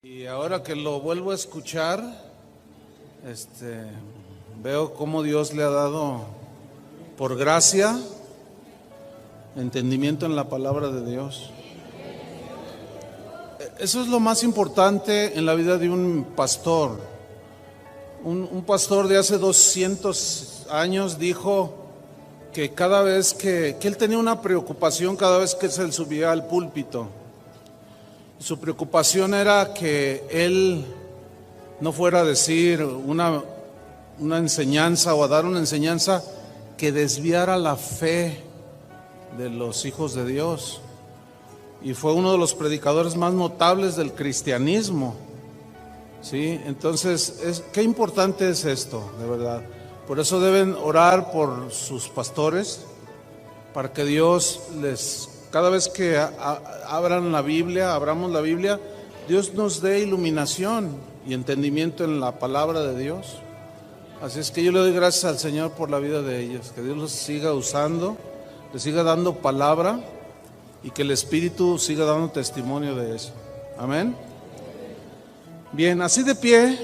Y ahora que lo vuelvo a escuchar, veo cómo Dios le ha dado, por gracia, entendimiento en la palabra de Dios. Eso es lo más importante en la vida de un pastor. Un pastor de hace 200 años dijo que cada vez que él tenía una preocupación cada vez que se subía al púlpito. Su preocupación era que él no fuera a decir una enseñanza o a dar una enseñanza que desviara la fe de los hijos de Dios. Y fue uno de los predicadores más notables del cristianismo. ¿Sí? Entonces, qué importante es esto, de verdad. Por eso deben orar por sus pastores, para que Dios cada vez que abramos la Biblia, Dios nos dé iluminación y entendimiento en la palabra de Dios. Así es que yo le doy gracias al Señor por la vida de ellos, que Dios los siga usando, les siga dando palabra y que el Espíritu siga dando testimonio de eso. Amén. Bien, así de pie,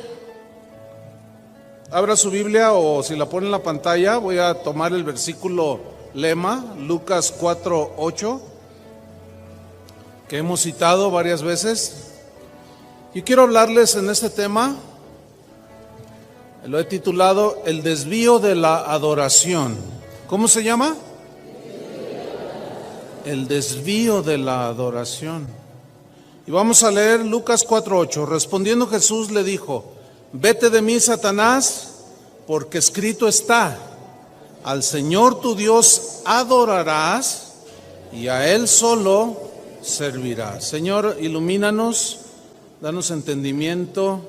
abra su Biblia o si la pone en la pantalla, voy a tomar el versículo lema, Lucas 4:8, que hemos citado varias veces. Y quiero hablarles en este tema, lo he titulado El desvío de la adoración. ¿Cómo se llama? El desvío de la adoración. Y vamos a leer Lucas 4:8. Respondiendo Jesús le dijo: Vete de mí, Satanás, porque escrito está: al Señor tu Dios adorarás y a Él solo servirás. Señor, ilumínanos, danos entendimiento.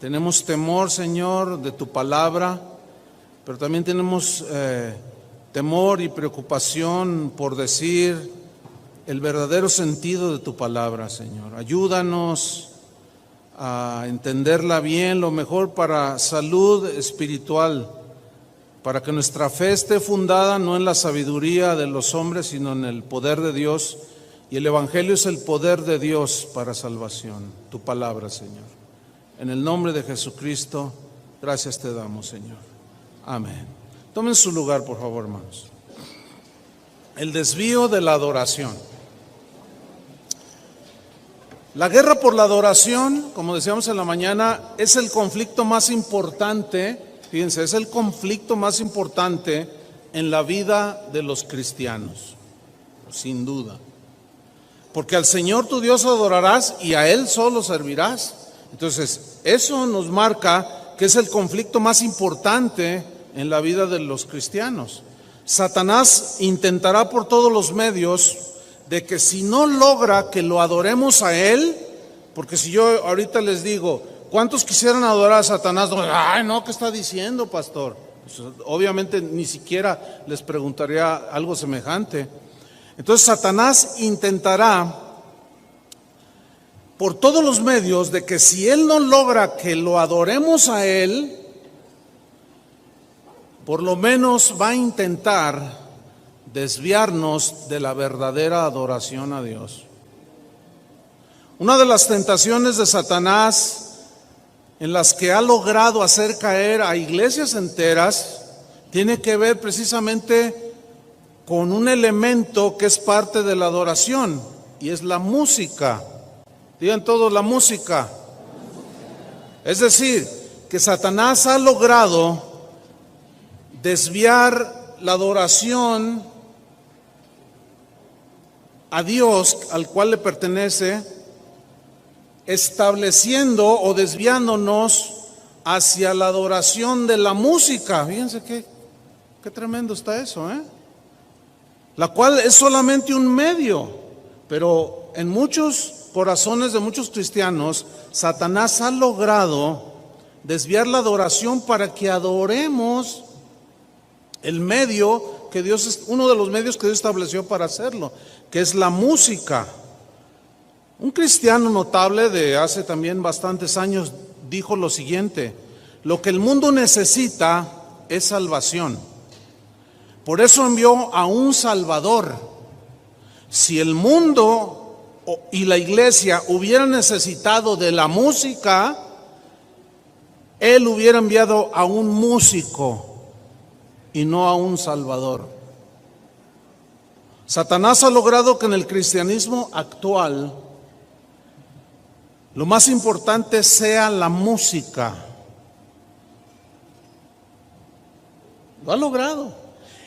Tenemos temor, Señor, de tu palabra, pero también tenemos temor y preocupación por decir el verdadero sentido de tu palabra, Señor. Ayúdanos a entenderla bien, lo mejor para salud espiritual, para que nuestra fe esté fundada no en la sabiduría de los hombres, sino en el poder de Dios. Y el Evangelio es el poder de Dios para salvación, tu palabra, Señor. En el nombre de Jesucristo, gracias te damos, Señor. Amén. Tomen su lugar, por favor, hermanos. El desvío de la adoración. La guerra por la adoración, como decíamos en la mañana, es el conflicto más importante. Fíjense, es el conflicto más importante en la vida de los cristianos, sin duda. Porque al Señor tu Dios adorarás y a Él solo servirás. Entonces, eso nos marca que es el conflicto más importante en la vida de los cristianos. Satanás intentará por todos los medios de que si no logra que lo adoremos a Él, porque si yo ahorita les digo, ¿cuántos quisieran adorar a Satanás? Ay, no, ¿qué está diciendo, pastor? Pues, obviamente ni siquiera les preguntaría algo semejante. Entonces Satanás intentará por todos los medios de que si Él no logra que lo adoremos a Él, por lo menos va a intentar desviarnos de la verdadera adoración a Dios. Una de las tentaciones de Satanás en las que ha logrado hacer caer a iglesias enteras tiene que ver precisamente con un elemento que es parte de la adoración, y es la música. Digan todos, la música. Es decir, que Satanás ha logrado desviar la adoración a Dios, al cual le pertenece, estableciendo o desviándonos hacia la adoración de la música. Fíjense qué tremendo está eso, la cual es solamente un medio, pero en muchos corazones de muchos cristianos, Satanás ha logrado desviar la adoración para que adoremos el medio que Dios, uno de los medios que Dios estableció para hacerlo, que es la música. Un cristiano notable de hace también bastantes años dijo lo siguiente: lo que el mundo necesita es salvación. Por eso envió a un Salvador. Si el mundo y la iglesia hubiera necesitado de la música, Él hubiera enviado a un músico y no a un salvador. Satanás ha logrado que en el cristianismo actual lo más importante sea la música. Lo ha logrado.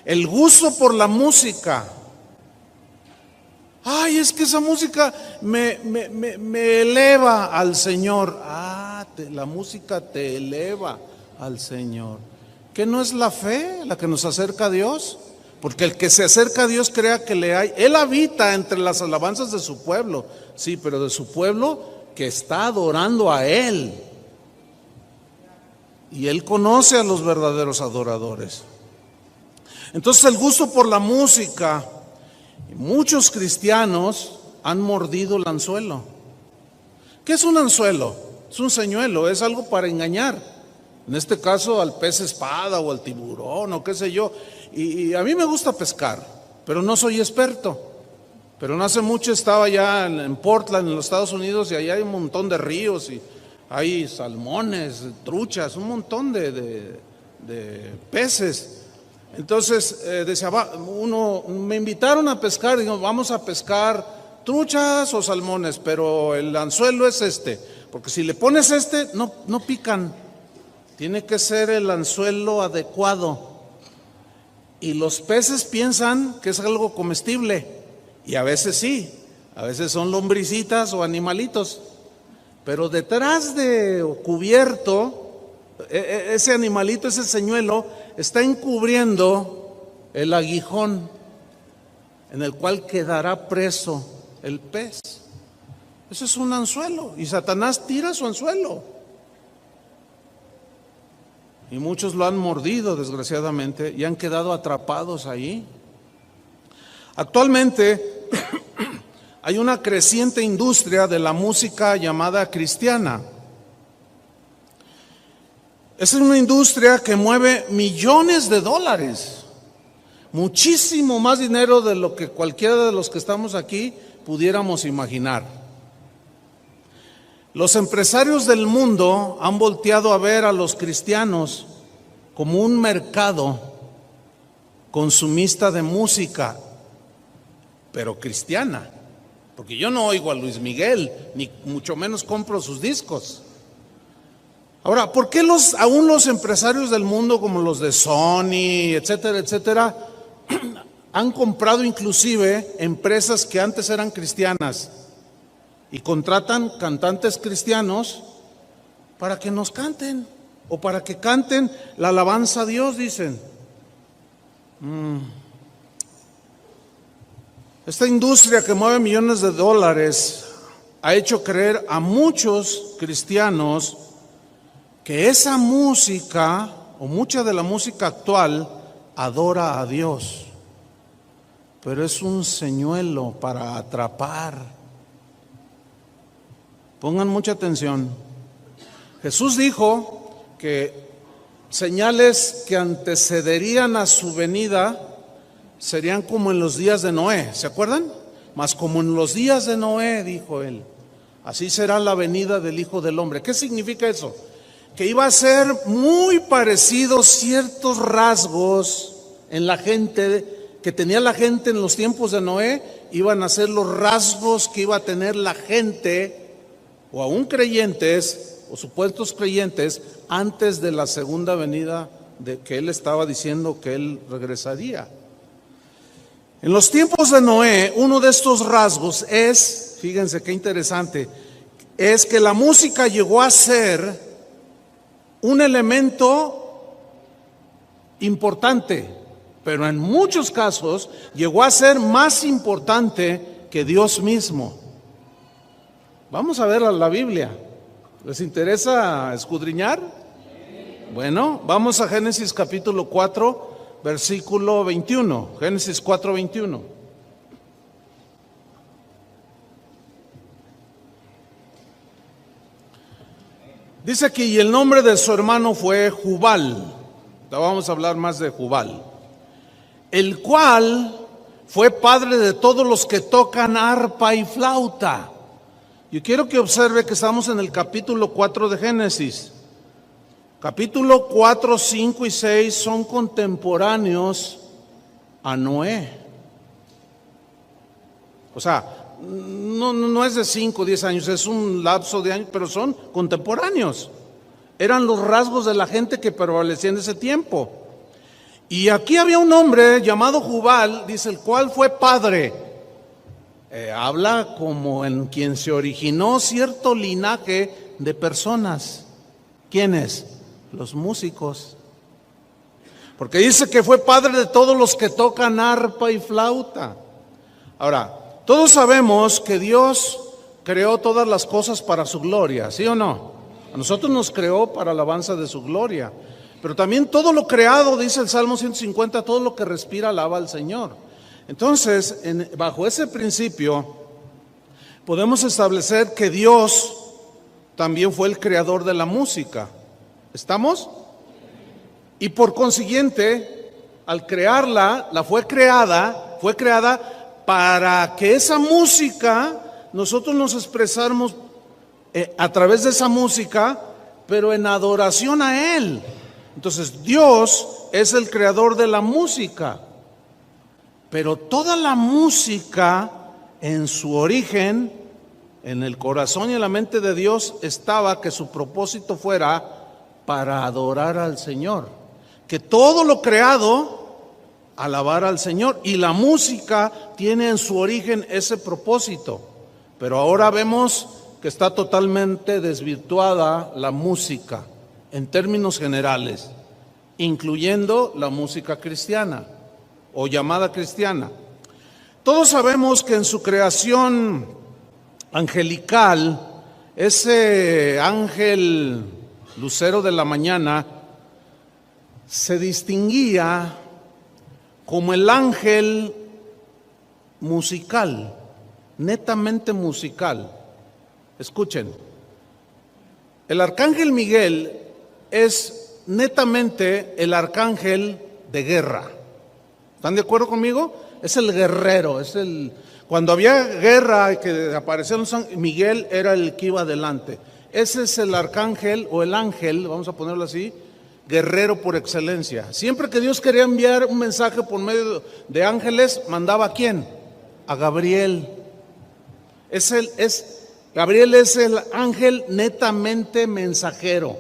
El gusto por la música. Ay, es que esa música me eleva al Señor. La música te eleva al Señor. ¿Qué no es la fe la que nos acerca a Dios? Porque el que se acerca a Dios crea que le hay. Él habita entre las alabanzas de su pueblo. Sí, pero de su pueblo que está adorando a Él. Y Él conoce a los verdaderos adoradores. Entonces el gusto por la música, muchos cristianos han mordido el anzuelo. ¿Qué es un anzuelo? Es un señuelo, es algo para engañar. En este caso al pez espada o al tiburón o qué sé yo. Y a mí me gusta pescar, pero no soy experto. Pero no hace mucho estaba ya en Portland, en los Estados Unidos, y allá hay un montón de ríos y hay salmones, truchas, un montón de peces. Entonces decía, me invitaron a pescar, digo, vamos a pescar truchas o salmones, pero el anzuelo es este, porque si le pones este, no pican. Tiene que ser el anzuelo adecuado. Y los peces piensan que es algo comestible. Y a veces sí, a veces son lombricitas o animalitos. Pero detrás de cubierto, ese animalito, ese señuelo, está encubriendo el aguijón en el cual quedará preso el pez. Eso es un anzuelo. Y Satanás tira su anzuelo. Y muchos lo han mordido, desgraciadamente, y han quedado atrapados ahí. Actualmente hay una creciente industria de la música llamada cristiana. Es una industria que mueve millones de dólares, muchísimo más dinero de lo que cualquiera de los que estamos aquí pudiéramos imaginar. Los empresarios del mundo han volteado a ver a los cristianos como un mercado consumista de música, pero cristiana, porque yo no oigo a Luis Miguel, ni mucho menos compro sus discos. Ahora, ¿por qué aún los empresarios del mundo como los de Sony, etcétera, etcétera, han comprado inclusive empresas que antes eran cristianas y contratan cantantes cristianos para que nos canten o para que canten la alabanza a Dios, dicen? Esta industria que mueve millones de dólares ha hecho creer a muchos cristianos que esa música o mucha de la música actual adora a Dios, pero es un señuelo para atrapar. Pongan mucha atención. Jesús dijo que señales que antecederían a su venida serían como en los días de Noé, ¿se acuerdan? Mas como en los días de Noé, dijo él, así será la venida del Hijo del Hombre. ¿Qué significa eso? Que iba a ser muy parecido ciertos rasgos en la gente, que tenía la gente en los tiempos de Noé, iban a ser los rasgos que iba a tener la gente, o aún creyentes, o supuestos creyentes, antes de la segunda venida de que él estaba diciendo que él regresaría. En los tiempos de Noé, uno de estos rasgos es, fíjense qué interesante, es que la música llegó a ser un elemento importante, pero en muchos casos llegó a ser más importante que Dios mismo. Vamos a ver la Biblia. ¿Les interesa escudriñar? Bueno, vamos a Génesis capítulo 4, versículo 21. Génesis 4, 21. Dice aquí, y el nombre de su hermano fue Jubal. Vamos a hablar más de Jubal. El cual fue padre de todos los que tocan arpa y flauta. Yo quiero que observe que estamos en el capítulo 4 de Génesis. Capítulo 4, 5 y 6 son contemporáneos a Noé. O sea, no es de 5 o 10 años, es un lapso de años, pero son contemporáneos. Eran los rasgos de la gente que prevalecían en ese tiempo. Y aquí había un hombre llamado Jubal, dice, el cual fue padre. Habla como en quien se originó cierto linaje de personas. ¿Quiénes? Los músicos. Porque dice que fue padre de todos los que tocan arpa y flauta. Ahora, todos sabemos que Dios creó todas las cosas para su gloria, ¿sí o no? A nosotros nos creó para alabanza de su gloria. Pero también todo lo creado, dice el Salmo 150, todo lo que respira alaba al Señor. Entonces, bajo ese principio, podemos establecer que Dios también fue el creador de la música. ¿Estamos? Y por consiguiente, al crearla, fue creada para que esa música, nosotros nos expresáramos a través de esa música, pero en adoración a Él. Entonces, Dios es el creador de la música, pero toda la música en su origen, en el corazón y en la mente de Dios, estaba que su propósito fuera para adorar al Señor, que todo lo creado alabar al Señor, y la música tiene en su origen ese propósito. Pero ahora vemos que está totalmente desvirtuada la música en términos generales, incluyendo la música cristiana o llamada cristiana. Todos sabemos que en su creación angelical, ese ángel lucero de la mañana se distinguía como el ángel musical, netamente musical. Escuchen, el arcángel Miguel es netamente el arcángel de guerra. ¿Están de acuerdo conmigo? Es el guerrero, cuando había guerra y que aparecían los ángeles, Miguel era el que iba adelante. Ese es el arcángel o el ángel, vamos a ponerlo así, guerrero por excelencia. Siempre que Dios quería enviar un mensaje por medio de ángeles, mandaba ¿a quién? A Gabriel. Gabriel es el ángel netamente mensajero.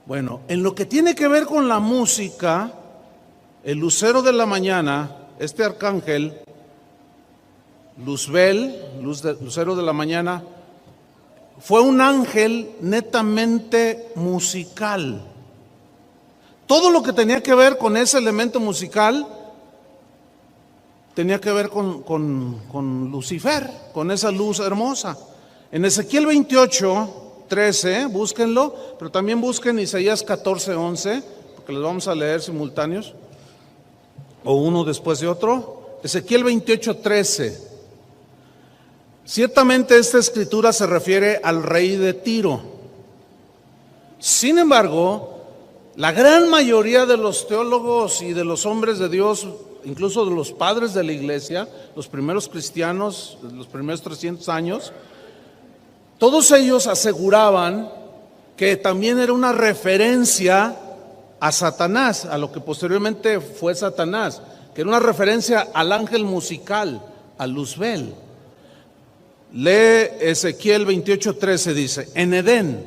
Bueno, en lo que tiene que ver con la música, el lucero de la mañana, este arcángel, Luzbel, lucero de la mañana, fue un ángel netamente musical. Todo lo que tenía que ver con ese elemento musical tenía que ver con Lucifer, con esa luz hermosa. En Ezequiel 28, 13, búsquenlo, pero también busquen Isaías 14, 11, porque los vamos a leer simultáneos, o uno después de otro. Ezequiel 28, 13. Ciertamente esta escritura se refiere al rey de Tiro. Sin embargo, la gran mayoría de los teólogos y de los hombres de Dios, incluso de los padres de la iglesia, los primeros cristianos, los primeros 300 años, todos ellos aseguraban que también era una referencia a Satanás, a lo que posteriormente fue Satanás, que era una referencia al ángel musical, a Luzbel. Lee Ezequiel 28:13, dice: en Edén,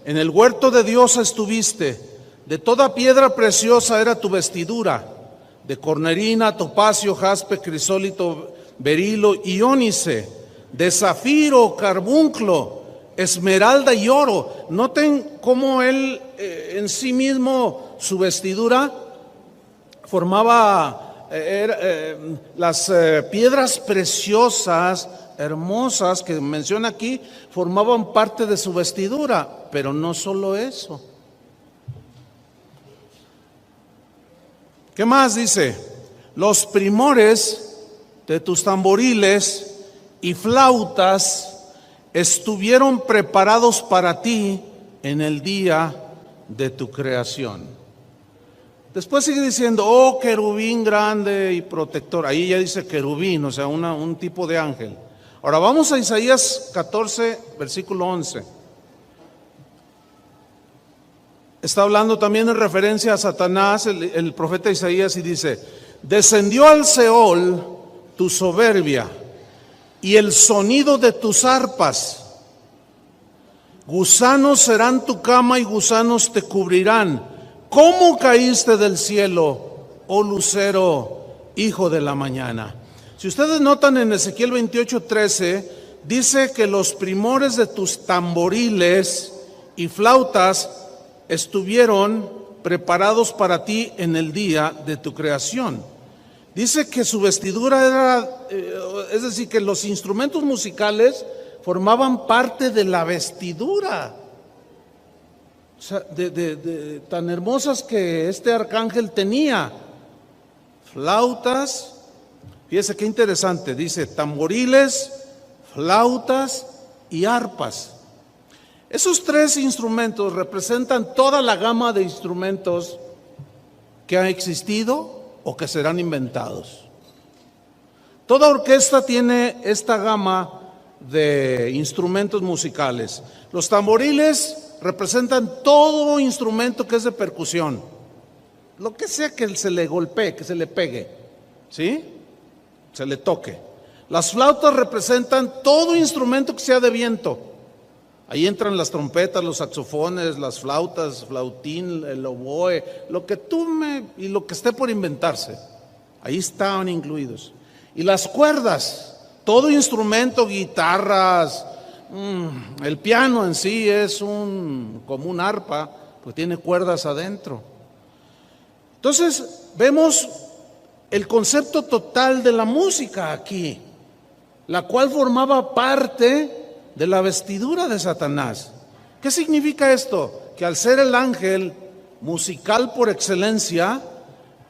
en el huerto de Dios estuviste, de toda piedra preciosa era tu vestidura, de cornerina, topacio, jaspe, crisólito, berilo y ónice, de zafiro, carbunclo, esmeralda y oro. Noten cómo él en sí mismo, su vestidura formaba las piedras preciosas, hermosas que menciona aquí, formaban parte de su vestidura. Pero no solo eso. ¿Qué más dice? Los primores de tus tamboriles y flautas estuvieron preparados para ti en el día de tu creación. Después sigue diciendo, oh querubín grande y protector. Ahí ya dice querubín, o sea, un tipo de ángel. Ahora vamos a Isaías 14, versículo 11. Está hablando también en referencia a Satanás, el profeta Isaías, y dice, descendió al Seol tu soberbia y el sonido de tus arpas. Gusanos serán tu cama y gusanos te cubrirán. ¿Cómo caíste del cielo, oh lucero, hijo de la mañana? Si ustedes notan en Ezequiel 28:13, dice que los primores de tus tamboriles y flautas estuvieron preparados para ti en el día de tu creación. Dice que su vestidura era, es decir, que los instrumentos musicales formaban parte de la vestidura. O sea, tan hermosas que este arcángel tenía. Flautas, fíjese qué interesante, dice tamboriles, flautas y arpas. Esos tres instrumentos representan toda la gama de instrumentos que han existido o que serán inventados. Toda orquesta tiene esta gama de instrumentos musicales. Los tamboriles representan todo instrumento que es de percusión, lo que sea que se le golpee, que se le pegue, ¿sí? Se le toque. Las flautas representan todo instrumento que sea de viento. Ahí entran las trompetas, los saxofones, las flautas, flautín, el oboe, lo que y lo que esté por inventarse. Ahí estaban incluidos. Y las cuerdas, todo instrumento, guitarras, el piano en sí es como un arpa, pues tiene cuerdas adentro. Entonces vemos el concepto total de la música aquí, la cual formaba parte de la vestidura de Satanás. ¿Qué significa esto? Que al ser el ángel musical por excelencia,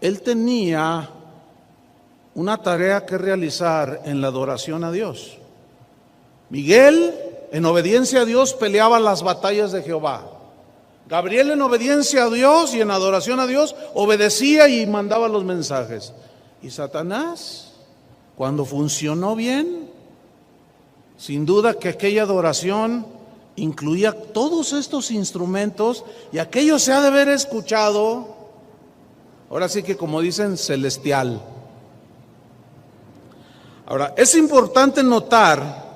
él tenía una tarea que realizar en la adoración a Dios. Miguel, en obediencia a Dios, peleaba las batallas de Jehová. Gabriel, en obediencia a Dios y en adoración a Dios, obedecía y mandaba los mensajes. Y Satanás, cuando funcionó bien, sin duda que aquella adoración incluía todos estos instrumentos, y aquello se ha de haber escuchado, ahora sí que como dicen, celestial. Ahora, es importante notar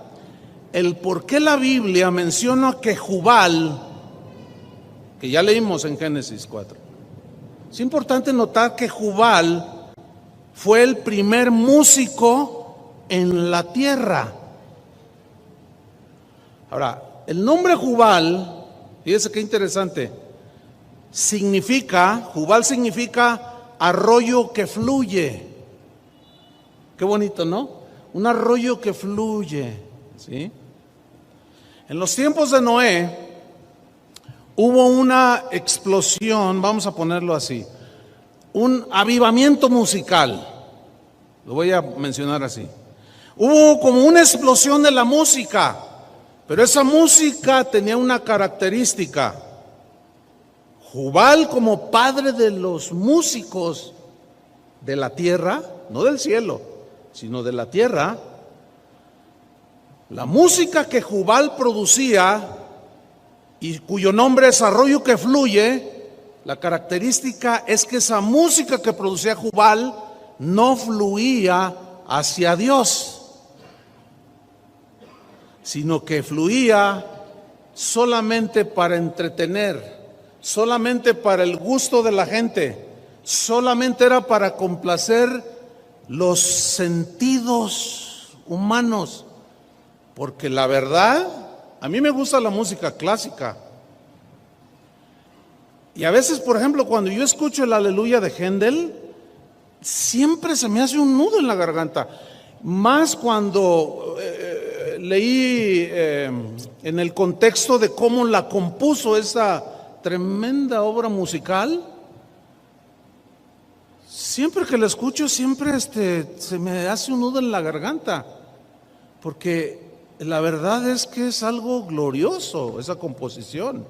el por qué la Biblia menciona que Jubal, que ya leímos en Génesis 4. Es importante notar que Jubal fue el primer músico en la tierra. Ahora, el nombre Jubal, fíjese qué interesante, Jubal significa arroyo que fluye. Qué bonito, ¿no? Un arroyo que fluye, ¿sí? En los tiempos de Noé hubo una explosión, vamos a ponerlo así, un avivamiento musical, lo voy a mencionar así. Hubo como una explosión de la música, pero esa música tenía una característica. Jubal, como padre de los músicos de la tierra, no del cielo, sino de la tierra, la música que Jubal producía y cuyo nombre es arroyo que fluye, la característica es que esa música que producía Jubal no fluía hacia Dios, sino que fluía solamente para entretener, solamente para el gusto de la gente, solamente era para complacer los sentidos humanos. Porque la verdad, a mí me gusta la música clásica. Y a veces, por ejemplo, cuando yo escucho el Aleluya de Händel, siempre se me hace un nudo en la garganta. Más cuando leí en el contexto de cómo la compuso esa tremenda obra musical. Siempre que la escucho, siempre se me hace un nudo en la garganta. Porque la verdad es que es algo glorioso esa composición.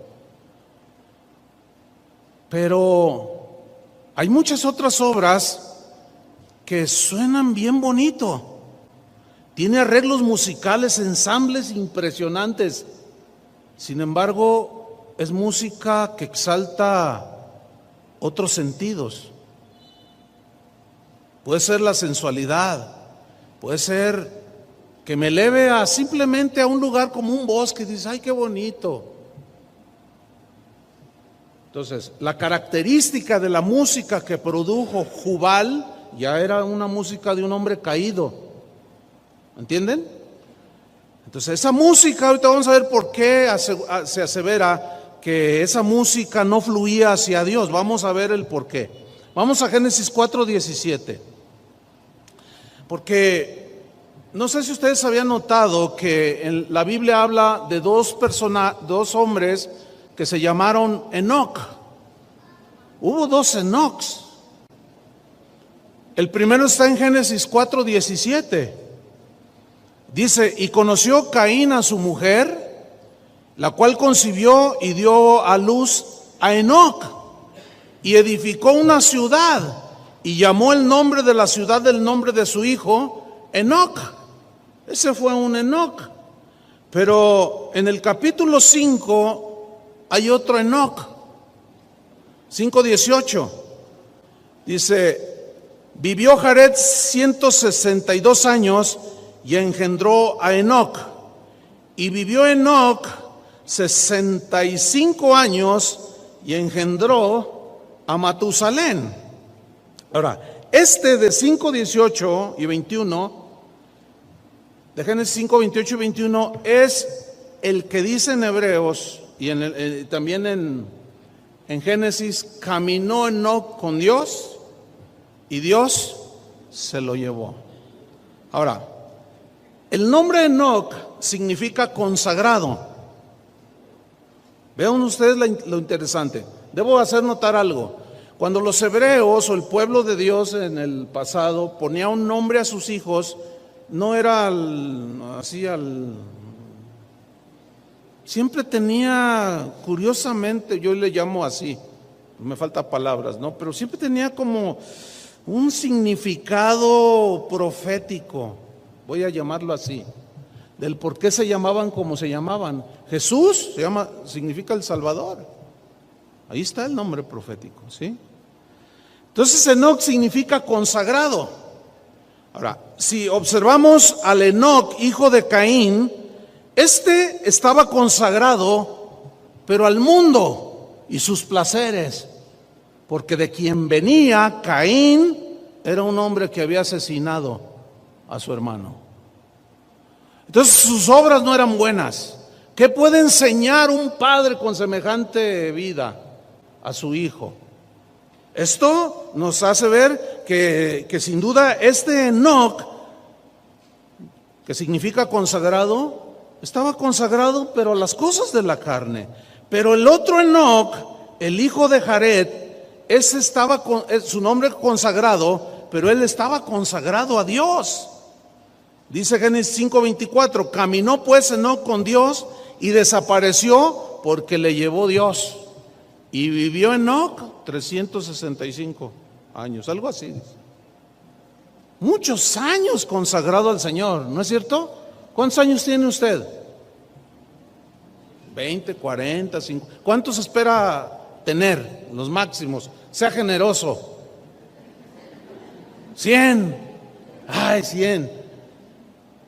Pero Hay muchas otras obras que suenan bien bonito. Tiene arreglos musicales, ensambles impresionantes. Sin embargo, es música que exalta otros sentidos. Puede ser la sensualidad, puede ser que me eleve simplemente a un lugar como un bosque y dices, ay, qué bonito. Entonces, la característica de la música que produjo Jubal ya era una música de un hombre caído. ¿Entienden? Entonces, esa música, ahorita vamos a ver por qué se asevera que esa música no fluía hacia Dios. Vamos a ver el por qué. Vamos a Génesis 4:17. Porque no sé si ustedes habían notado que en la Biblia habla de dos hombres que se llamaron Enoc. Hubo dos Enocs. El primero está en Génesis 4:17. Dice, y conoció Caín a su mujer, la cual concibió y dio a luz a Enoc, y edificó una ciudad, y llamó el nombre de la ciudad del nombre de su hijo, Enoc. Ese fue un Enoc. Pero en el capítulo 5 hay otro Enoc, 5:18. Dice, vivió Jared 162 años y engendró a Enoc. Y vivió Enoc 65 años y engendró a Matusalén. Ahora, este de 5:18 y 21, de Génesis 5:28 y 21, es el que dice en Hebreos y también en Génesis, caminó Enoc con Dios y Dios se lo llevó. Ahora, el nombre Enoc significa consagrado. Vean ustedes lo interesante. Debo hacer notar algo. Cuando los hebreos o el pueblo de Dios en el pasado ponía un nombre a sus hijos, no era siempre tenía, curiosamente, yo le llamo así, me faltan palabras, ¿no? Pero siempre tenía como un significado profético, voy a llamarlo así, del por qué se llamaban como se llamaban. Jesús significa el Salvador. Ahí está el nombre profético, ¿sí? Entonces Enoc significa consagrado. Ahora, si observamos al Enoc, hijo de Caín, este estaba consagrado, pero al mundo y sus placeres, porque de quien venía Caín era un hombre que había asesinado a su hermano. Entonces sus obras no eran buenas. ¿Qué puede enseñar un padre con semejante vida a su hijo? Esto nos hace ver que sin duda este Enoc, que significa consagrado, estaba consagrado pero a las cosas de la carne. Pero el otro Enoc, el hijo de Jared, ese estaba su nombre consagrado, pero él estaba consagrado a Dios. Dice Génesis 5:24, caminó pues Enoc con Dios y desapareció porque le llevó Dios. Y vivió Enoc 365 años, algo así. Muchos años consagrado al Señor, ¿no es cierto? ¿Cuántos años tiene usted? 20, 40, 50. ¿Cuántos espera tener? Los máximos. Sea generoso. 100. Ay, 100.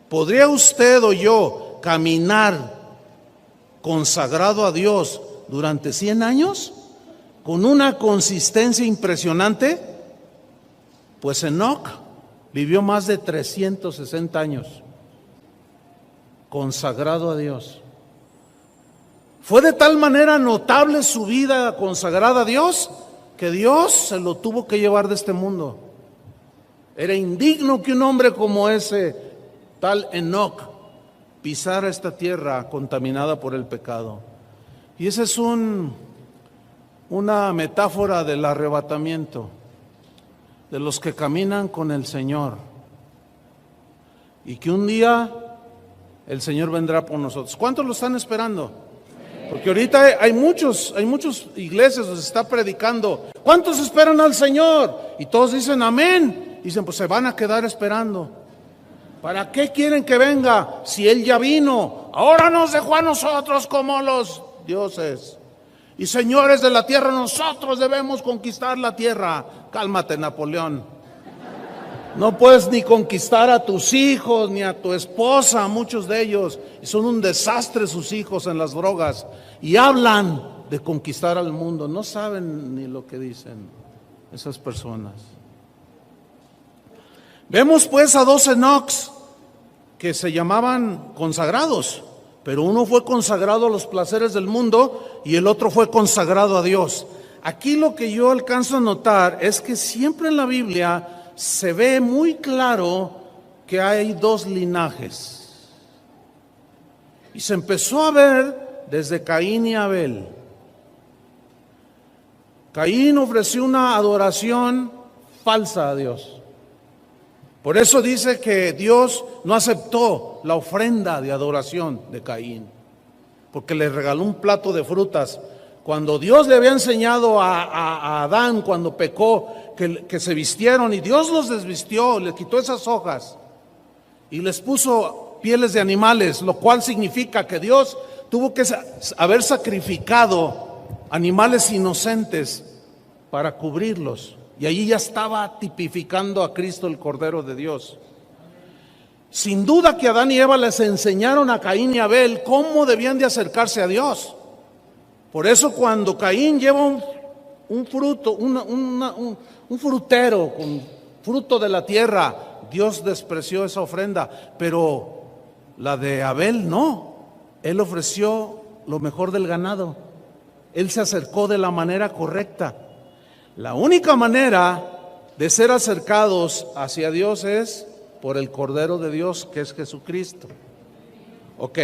¿Podría usted o yo caminar consagrado a Dios durante 100 años con una consistencia impresionante? Pues Enoc vivió más de 360 años consagrado a Dios. Fue de tal manera notable su vida consagrada a Dios que Dios se lo tuvo que llevar de este mundo. Era indigno que un hombre como ese tal Enoc pisara esta tierra contaminada por el pecado. Y esa es una metáfora del arrebatamiento de los que caminan con el Señor, y que un día el Señor vendrá por nosotros. ¿Cuántos lo están esperando? Porque ahorita hay muchas iglesias donde se está predicando. ¿Cuántos esperan al Señor? Y todos dicen amén. Dicen, pues se van a quedar esperando. ¿Para qué quieren que venga si Él ya vino? Ahora nos dejó a nosotros como los dioses. Y señores de la tierra, nosotros debemos conquistar la tierra. Cálmate, Napoleón. No puedes ni conquistar a tus hijos, ni a tu esposa, muchos de ellos. Y son un desastre sus hijos en las drogas. Y hablan de conquistar al mundo. No saben ni lo que dicen esas personas. Vemos pues a 2 Enocs que se llamaban consagrados. Pero uno fue consagrado a los placeres del mundo y el otro fue consagrado a Dios. Aquí lo que yo alcanzo a notar es que siempre en la Biblia se ve muy claro que hay 2 linajes. Y se empezó a ver desde Caín y Abel. Caín ofreció una adoración falsa a Dios. Por eso dice que Dios no aceptó la ofrenda de adoración de Caín, porque le regaló un plato de frutas. Cuando Dios le había enseñado a Adán, cuando pecó, que se vistieron, y Dios los desvistió, le quitó esas hojas y les puso pieles de animales, lo cual significa que Dios tuvo que haber sacrificado animales inocentes para cubrirlos. Y allí ya estaba tipificando a Cristo, el Cordero de Dios. Sin duda que Adán y Eva les enseñaron a Caín y Abel cómo debían de acercarse a Dios. Por eso cuando Caín lleva un fruto, un frutero con fruto de la tierra, Dios despreció esa ofrenda. Pero la de Abel no. Él ofreció lo mejor del ganado. Él se acercó de la manera correcta. La única manera de ser acercados hacia Dios es por el Cordero de Dios, que es Jesucristo. Ok,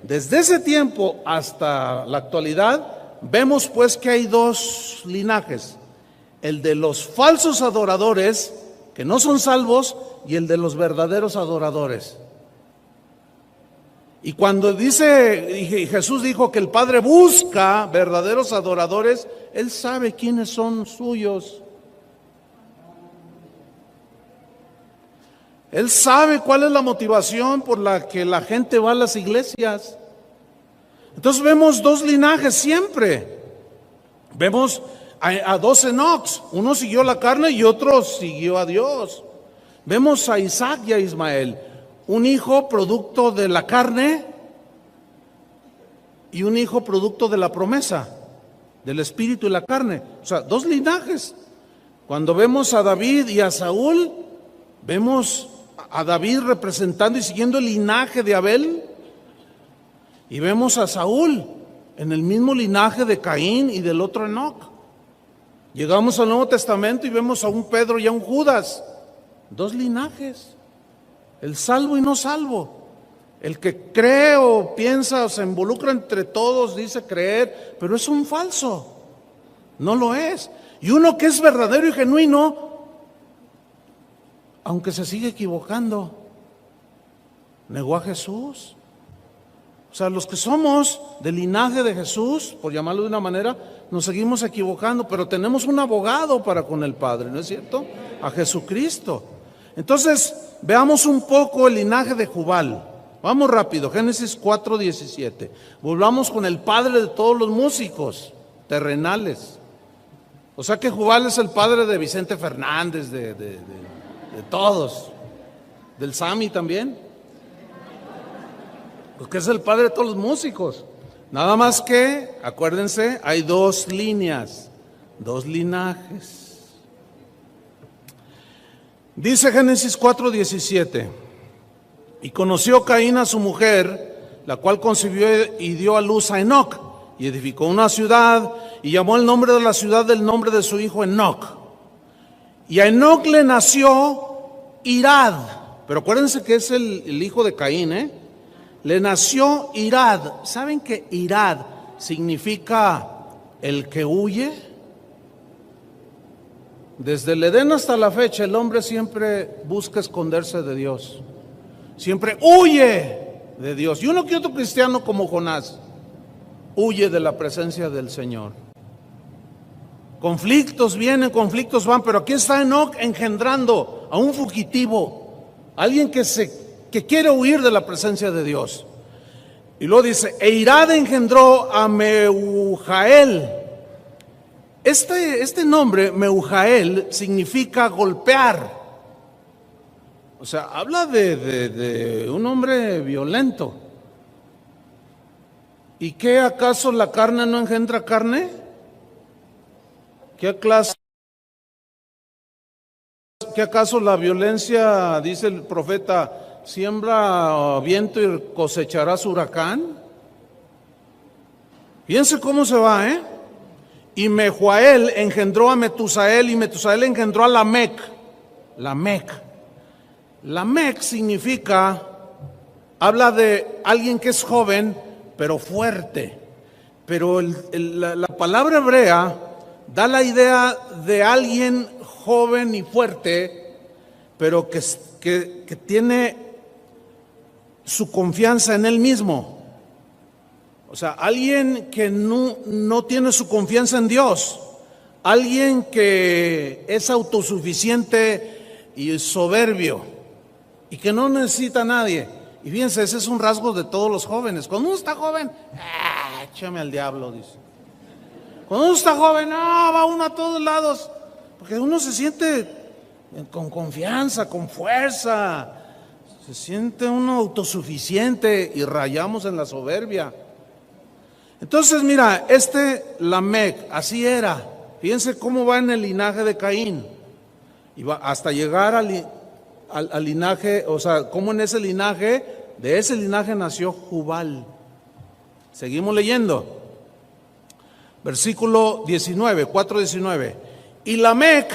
desde ese tiempo hasta la actualidad, vemos pues que hay 2 linajes. El de los falsos adoradores, que no son salvos, y el de los verdaderos adoradores. Y cuando Jesús dijo que el Padre busca verdaderos adoradores, Él sabe quiénes son suyos. Él sabe cuál es la motivación por la que la gente va a las iglesias. Entonces vemos 2 linajes siempre. Vemos a 2 Enocs. Uno siguió la carne y otro siguió a Dios. Vemos a Isaac y a Ismael. Un hijo producto de la carne y un hijo producto de la promesa, del espíritu y la carne. O sea, 2 linajes. Cuando vemos a David y a Saúl, vemos a David representando y siguiendo el linaje de Abel, y vemos a Saúl en el mismo linaje de Caín y del otro Enoc. Llegamos al Nuevo Testamento y vemos a un Pedro y a un Judas. 2 linajes. El salvo y no salvo. El que cree o piensa o se involucra entre todos, dice creer, pero es un falso. No lo es. Y uno que es verdadero y genuino, aunque se sigue equivocando, negó a Jesús. O sea, los que somos del linaje de Jesús, por llamarlo de una manera, nos seguimos equivocando, pero tenemos un abogado para con el Padre, ¿no es cierto? A Jesucristo. Entonces, veamos un poco el linaje de Jubal. Vamos rápido, Génesis 4:17. Volvamos con el padre de todos los músicos terrenales. O sea que Jubal es el padre de Vicente Fernández, de todos. Del Sammy también. Porque es el padre de todos los músicos. Nada más que, acuérdense, hay 2 líneas, 2 linajes. Dice Génesis 4:17, y conoció Caín a su mujer, la cual concibió y dio a luz a Enoc, y edificó una ciudad, y llamó el nombre de la ciudad del nombre de su hijo Enoc. Y a Enoc le nació Irad, pero acuérdense que es el hijo de Caín, le nació Irad. ¿Saben que Irad significa el que huye? Desde el Edén hasta la fecha, el hombre siempre busca esconderse de Dios. Siempre huye de Dios. Y uno que otro cristiano como Jonás. huye de la presencia del Señor. Conflictos vienen, conflictos van, pero aquí está Enoc engendrando a un fugitivo, alguien que quiere huir de la presencia de Dios. Y luego dice, e Irad engendró a Meujael. Este nombre, Meujael, significa golpear. O sea, habla de un hombre violento. ¿Y qué acaso la carne no engendra carne? ¿Qué acaso la violencia, dice el profeta, siembra viento y cosecharás huracán? Fíjense cómo se va, ¿eh? Y Mehujael engendró a Metusael y Metusael engendró a Lamec. Lamec significa, habla de alguien que es joven, pero fuerte. Pero la palabra hebrea da la idea de alguien joven y fuerte, pero que tiene su confianza en él mismo. O sea, alguien que no tiene su confianza en Dios, alguien que es autosuficiente y soberbio y que no necesita a nadie. Y fíjense, ese es un rasgo de todos los jóvenes. Cuando uno está joven, échame al diablo, dice. Cuando uno está joven, va uno a todos lados, porque uno se siente con confianza, con fuerza, se siente uno autosuficiente y rayamos en la soberbia. Entonces, mira, Lamec, así era. Fíjense cómo va en el linaje de Caín. Y va hasta llegar al linaje, o sea, cómo en ese linaje, de ese linaje nació Jubal. Seguimos leyendo. Versículo 19, 4:19. Y Lamec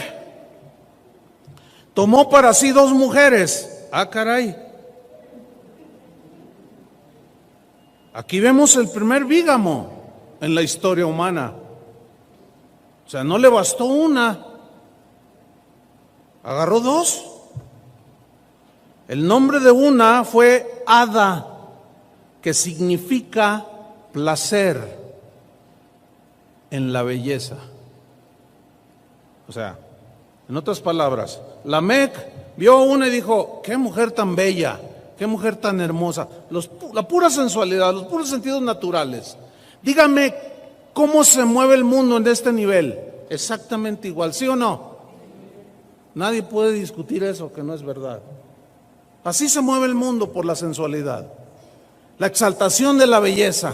tomó para sí 2 mujeres. Caray. Aquí vemos el primer bígamo en la historia humana. O sea, no le bastó una, agarró 2. El nombre de una fue Ada, que significa placer en la belleza. O sea, en otras palabras, Lamec vio una y dijo, qué mujer tan bella, qué mujer tan hermosa, la pura sensualidad, los puros sentidos naturales. Dígame, ¿cómo se mueve el mundo en este nivel? Exactamente igual, ¿sí o no? Nadie puede discutir eso, que no es verdad. Así se mueve el mundo, por la sensualidad, la exaltación de la belleza.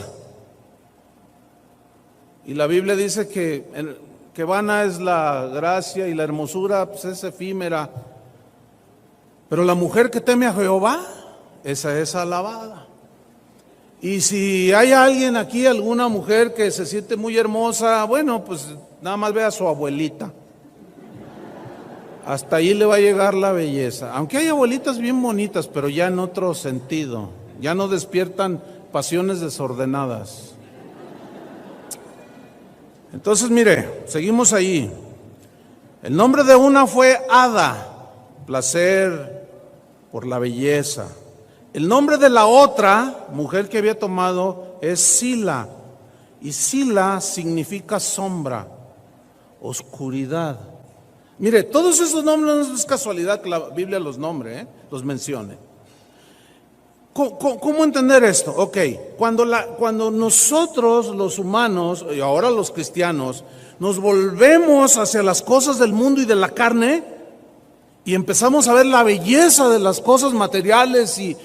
Y la Biblia dice que vana es la gracia y la hermosura, pues es efímera. Pero la mujer que teme a Jehová, esa es alabada. Y si hay alguien aquí, alguna mujer que se siente muy hermosa, bueno, pues nada más ve a su abuelita. Hasta ahí le va a llegar la belleza. Aunque hay abuelitas bien bonitas, pero ya en otro sentido. Ya no despiertan pasiones desordenadas. Entonces, mire, seguimos ahí. El nombre de una fue Ada, placer por la belleza. El nombre de la otra mujer que había tomado es Sila. Y Sila significa sombra, oscuridad. Mire, todos esos nombres no es casualidad que la Biblia los nombre, los mencione. ¿Cómo entender esto? Ok, cuando nosotros los humanos, y ahora los cristianos, nos volvemos hacia las cosas del mundo y de la carne, y empezamos a ver la belleza de las cosas materiales y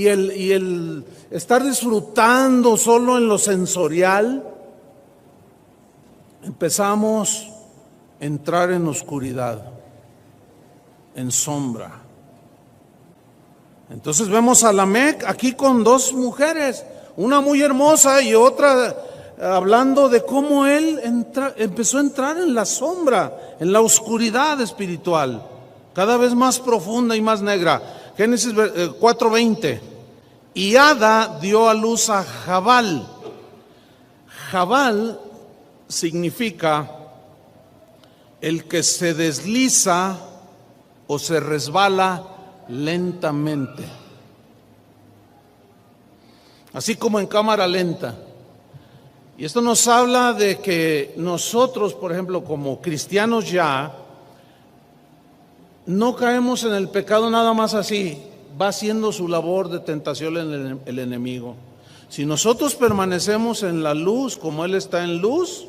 el estar disfrutando solo en lo sensorial, empezamos a entrar en oscuridad, en sombra. Entonces vemos a Lamec aquí con 2 mujeres, una muy hermosa y otra hablando de cómo él empezó a entrar en la sombra, en la oscuridad espiritual, cada vez más profunda y más negra. Génesis 4:20. Y Ada dio a luz a Jabal. Jabal significa el que se desliza o se resbala lentamente, así como en cámara lenta. Y esto nos habla de que nosotros, por ejemplo, como cristianos ya, no caemos en el pecado nada más así, va haciendo su labor de tentación el enemigo. Si nosotros permanecemos en la luz como Él está en luz,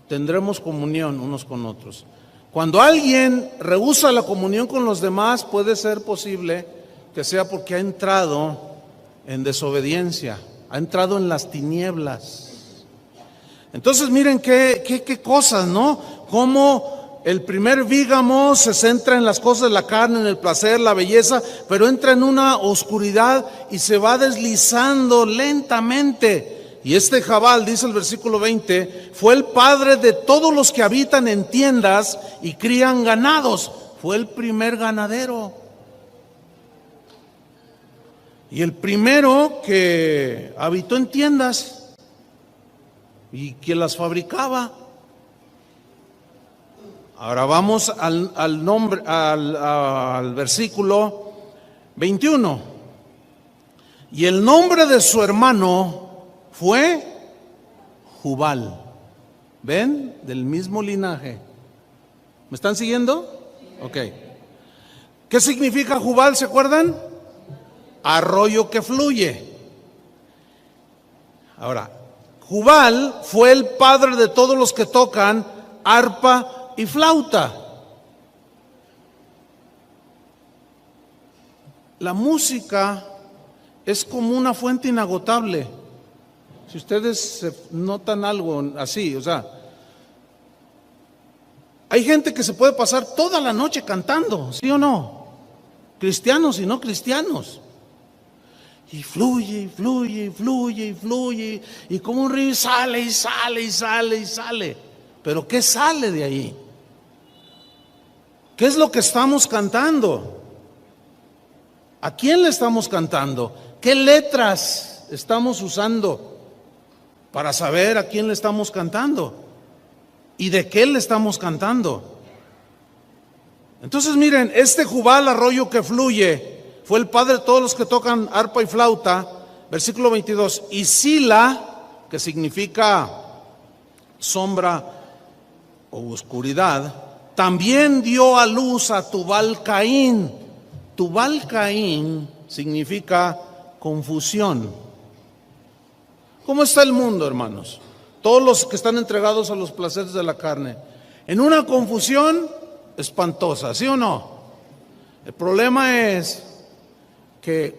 tendremos comunión unos con otros. Cuando alguien rehúsa la comunión con los demás, puede ser posible que sea porque ha entrado en desobediencia, ha entrado en las tinieblas. Entonces miren qué cosas, ¿no? Cómo el primer vígamo se centra en las cosas de la carne, en el placer, la belleza, pero entra en una oscuridad y se va deslizando lentamente. Y este Jabal, dice el versículo 20, fue el padre de todos los que habitan en tiendas y crían ganados. Fue el primer ganadero. Y el primero que habitó en tiendas y que las fabricaba. Ahora vamos al versículo 21. Y el nombre de su hermano fue Jubal. ¿Ven? Del mismo linaje. ¿Me están siguiendo? Ok. ¿Qué significa Jubal? ¿Se acuerdan? Arroyo que fluye. Ahora, Jubal fue el padre de todos los que tocan arpa y flauta. La música es como una fuente inagotable. Si ustedes notan algo así, o sea, hay gente que se puede pasar toda la noche cantando, ¿sí o no? Cristianos y no cristianos. Y fluye, y fluye, y fluye, y fluye, y como un río sale, y sale, y sale, y sale. Pero ¿qué sale de ahí? ¿Qué es lo que estamos cantando? ¿A quién le estamos cantando? ¿Qué letras estamos usando para saber a quién le estamos cantando? ¿Y de qué le estamos cantando? Entonces miren, este Jubal, arroyo que fluye, fue el padre de todos los que tocan arpa y flauta. Versículo 22. Y Sila, que significa sombra o oscuridad, también dio a luz a Tubal Caín. Tubal Caín significa confusión. ¿Cómo está el mundo, hermanos? Todos los que están entregados a los placeres de la carne, en una confusión espantosa, ¿sí o no? El problema es que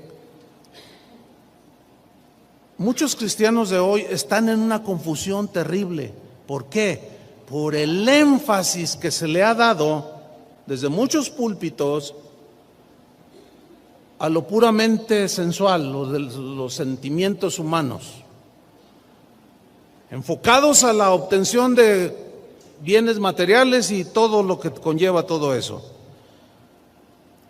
muchos cristianos de hoy están en una confusión terrible. ¿Por qué? Por el énfasis que se le ha dado desde muchos púlpitos a lo puramente sensual, los sentimientos humanos, enfocados a la obtención de bienes materiales y todo lo que conlleva todo eso.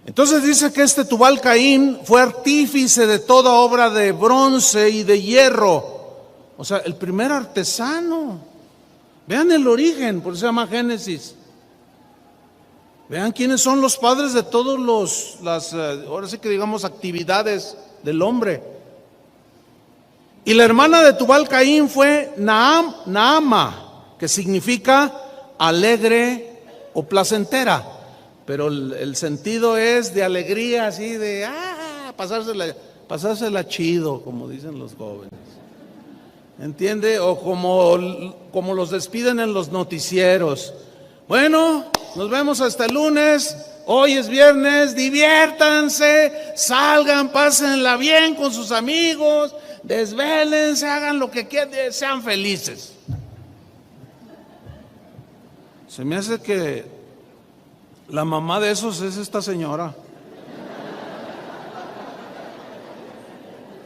Entonces dice que este Tubal Caín fue artífice de toda obra de bronce y de hierro. O sea, el primer artesano. Vean el origen, por eso se llama Génesis. Vean quiénes son los padres de todos ahora sí que digamos, actividades del hombre. Y la hermana de Tubal Caín fue Naama, que significa alegre o placentera. Pero el sentido es de alegría, así de pasársela chido, como dicen los jóvenes. ¿Entiende? O como los despiden en los noticieros. Bueno, nos vemos hasta el lunes. Hoy es viernes, diviértanse, salgan, pásenla bien con sus amigos, desvélense, hagan lo que quieran, sean felices. Se me hace que la mamá de esos es esta señora.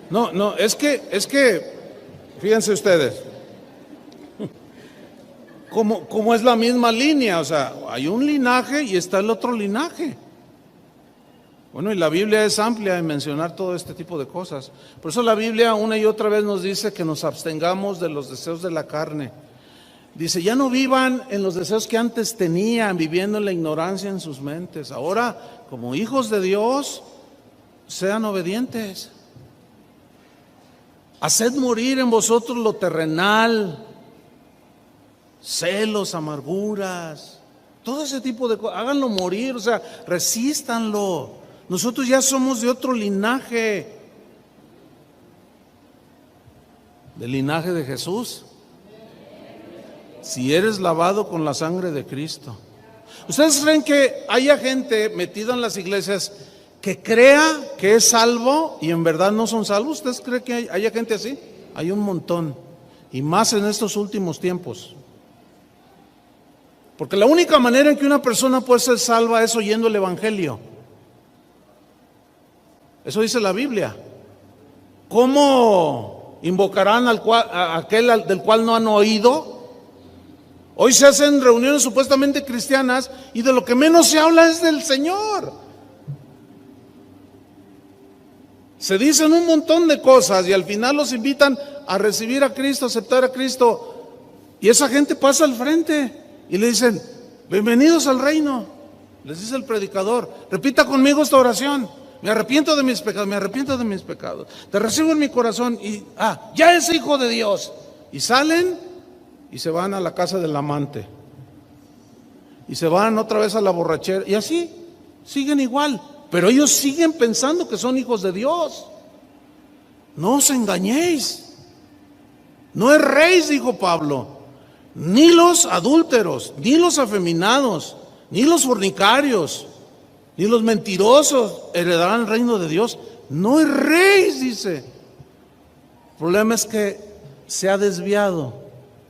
No, es que, fíjense ustedes, como es la misma línea, o sea, hay un linaje y está el otro linaje. Bueno, y la Biblia es amplia en mencionar todo este tipo de cosas. Por eso la Biblia una y otra vez nos dice que nos abstengamos de los deseos de la carne. Dice, ya no vivan en los deseos que antes tenían, viviendo en la ignorancia en sus mentes. Ahora, como hijos de Dios, sean obedientes. Haced morir en vosotros lo terrenal, celos, amarguras, todo ese tipo de cosas. Háganlo morir, o sea, resístanlo. Nosotros ya somos de otro linaje, del linaje de Jesús. Si eres lavado con la sangre de Cristo. ¿Ustedes creen que haya gente metida en las iglesias que crea que es salvo y en verdad no son salvos? ¿Ustedes creen que haya gente así? Hay un montón, y más en estos últimos tiempos. Porque la única manera en que una persona puede ser salva es oyendo el evangelio. Eso dice la Biblia. ¿Cómo invocarán a aquel del cual no han oído? Hoy se hacen reuniones supuestamente cristianas y de lo que menos se habla es del Señor. Se dicen un montón de cosas y al final los invitan a recibir a Cristo, a aceptar a Cristo. Y esa gente pasa al frente y le dicen: bienvenidos al reino. Les dice el predicador: repita conmigo esta oración. Me arrepiento de mis pecados, me arrepiento de mis pecados. Te recibo en mi corazón y ya es hijo de Dios. Y salen y se van a la casa del amante. Y se van otra vez a la borrachera. Y así, siguen igual. Pero ellos siguen pensando que son hijos de Dios. No os engañéis. No erréis, dijo Pablo. Ni los adúlteros, ni los afeminados, ni los fornicarios, ni los mentirosos heredarán el reino de Dios. No erréis, dice. El problema es que se ha desviado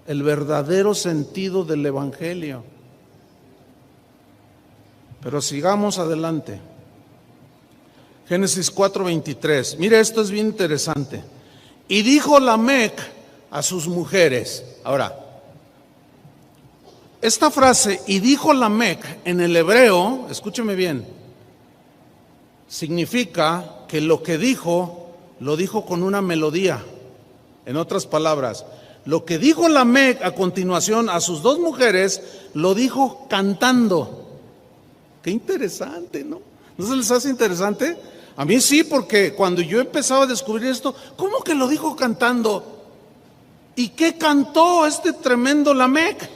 el verdadero sentido del evangelio. Pero sigamos adelante. Génesis 4:23. Mire, esto es bien interesante. Y dijo Lamec a sus mujeres. Ahora, esta frase, y dijo Lamec, en el hebreo, escúcheme bien, significa que lo que dijo, lo dijo con una melodía. En otras palabras, lo que dijo Lamec a continuación a sus dos mujeres, lo dijo cantando. Qué interesante, ¿no? ¿No se les hace interesante? A mí sí, porque cuando yo empezaba a descubrir esto, ¿cómo que lo dijo cantando? ¿Y qué cantó este tremendo Lamec?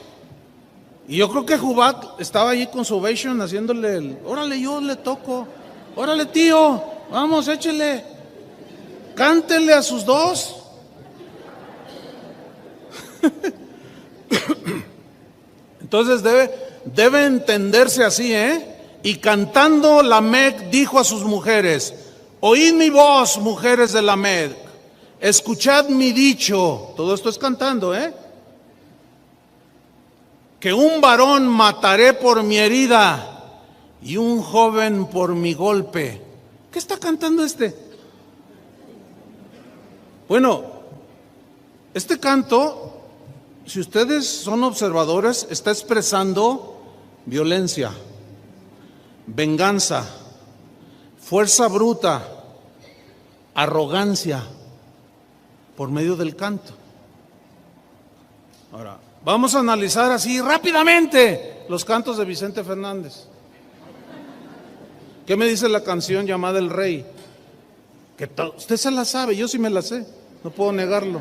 Y yo creo que Jubat estaba allí con su ovation haciéndole órale, yo le toco, órale tío, vamos, échele, cántele a sus dos. Entonces debe entenderse así, Y cantando Lamec dijo a sus mujeres: oíd mi voz, mujeres de Lamec, escuchad mi dicho. Todo esto es cantando, que un varón mataré por mi herida y un joven por mi golpe. ¿Qué está cantando este? Bueno, este canto, si ustedes son observadores, está expresando violencia, venganza, fuerza bruta, arrogancia, por medio del canto. Ahora, vamos a analizar así rápidamente los cantos de Vicente Fernández. ¿Qué me dice la canción llamada El Rey? Que usted se la sabe, yo sí me la sé, no puedo negarlo.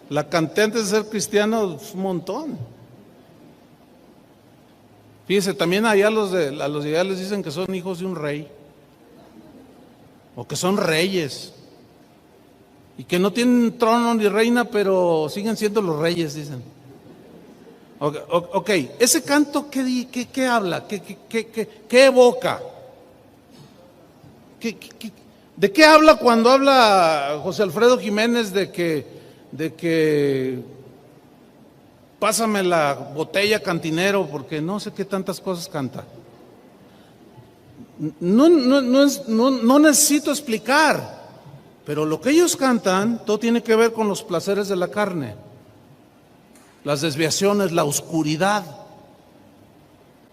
La canté antes de ser cristiano un montón. Fíjese, también allá a los de allá les dicen que son hijos de un rey, o que son reyes, y que no tienen trono ni reina, pero siguen siendo los reyes, dicen. Ok, ese canto, ¿qué habla? ¿Qué evoca? ¿De qué habla cuando habla José Alfredo Jiménez de que pásame la botella, cantinero, porque no sé qué tantas cosas canta? No necesito explicar, pero lo que ellos cantan, todo tiene que ver con los placeres de la carne, las desviaciones, la oscuridad.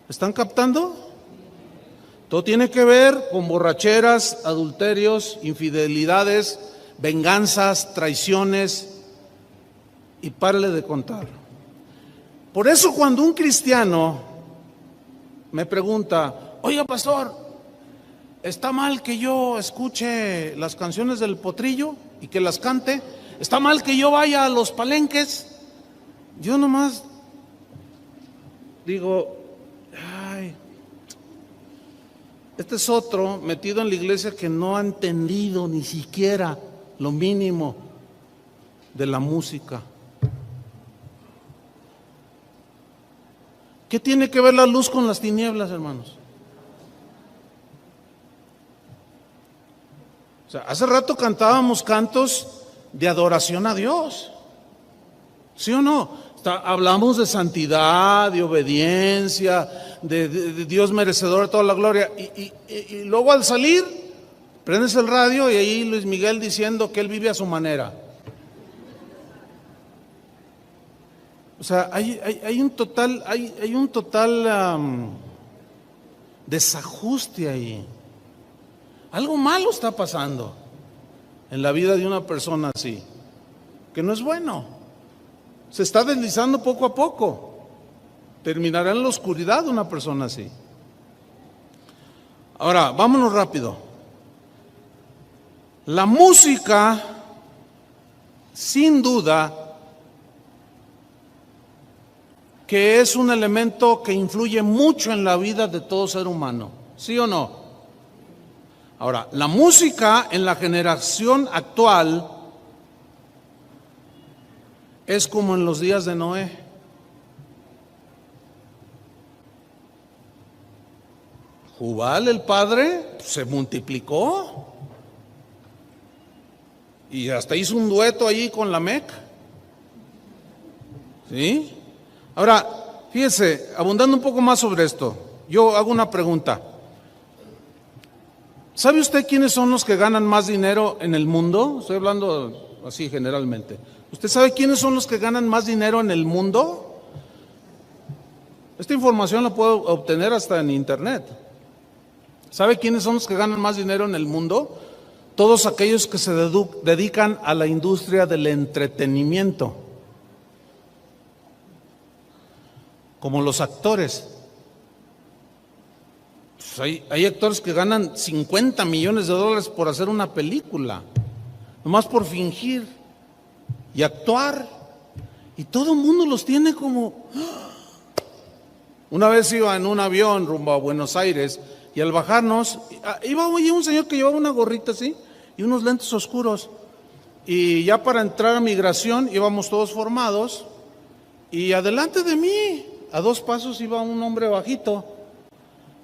¿Están captando? Todo tiene que ver con borracheras, adulterios, infidelidades, venganzas, traiciones, y párale de contar. Por eso cuando un cristiano me pregunta: oiga pastor, ¿Está mal que yo escuche las canciones del Potrillo y que las cante? ¿Está mal que yo vaya a los palenques? Yo nomás digo, ay, este es otro metido en la iglesia que no ha entendido ni siquiera lo mínimo de la música. ¿Qué tiene que ver la luz con las tinieblas, hermanos? O sea, hace rato cantábamos cantos de adoración a Dios, ¿sí o no? Hablamos de santidad, de obediencia, de Dios merecedor de toda la gloria. Y luego al salir, prendes el radio y ahí Luis Miguel diciendo que él vive a su manera. O sea, hay un total desajuste ahí. Algo malo está pasando en la vida de una persona así, que no es bueno. Se está deslizando poco a poco. Terminará en la oscuridad una persona así. Ahora, vámonos rápido. La música, sin duda, que es un elemento que influye mucho en la vida de todo ser humano, ¿sí o no? Ahora, la música en la generación actual es como en los días de Noé. Jubal, el padre, se multiplicó y hasta hizo un dueto allí con Lamec. ¿Sí? Ahora, fíjese, abundando un poco más sobre esto, yo hago una pregunta. ¿Sabe usted quiénes son los que ganan más dinero en el mundo? Estoy hablando así generalmente. ¿Usted sabe quiénes son los que ganan más dinero en el mundo? Esta información la puedo obtener hasta en internet. ¿Sabe quiénes son los que ganan más dinero en el mundo? Todos aquellos que se dedican a la industria del entretenimiento, como los actores. Pues hay actores que ganan 50 millones de dólares por hacer una película, nomás por fingir y actuar, y todo el mundo los tiene como... Una vez iba en un avión rumbo a Buenos Aires y al bajarnos iba un señor que llevaba una gorrita así y unos lentes oscuros, y ya para entrar a migración íbamos todos formados, y adelante de mí a 2 pasos iba un hombre bajito,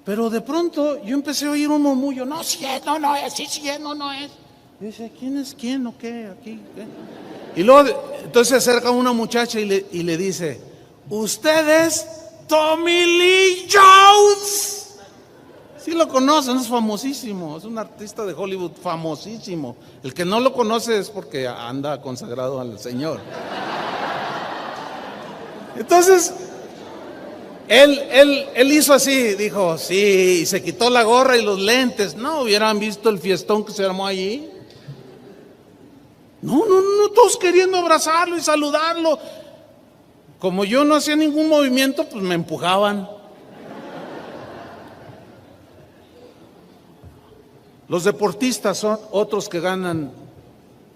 pero de pronto yo empecé a oír un murmullo: no, sí es, no es, sí es, no es. Y dice: ¿quién es quién o qué? Aquí, ¿qué? Y luego entonces se acerca una muchacha y le dice: ¿usted es Tommy Lee Jones? Sí lo conocen, es famosísimo, es un artista de Hollywood famosísimo. El que no lo conoce es porque anda consagrado al Señor. Entonces, él hizo así, dijo sí, y se quitó la gorra y los lentes. No hubieran visto el fiestón que se armó allí. No, todos queriendo abrazarlo y saludarlo. Como yo no hacía ningún movimiento, pues me empujaban. Los deportistas son otros que ganan,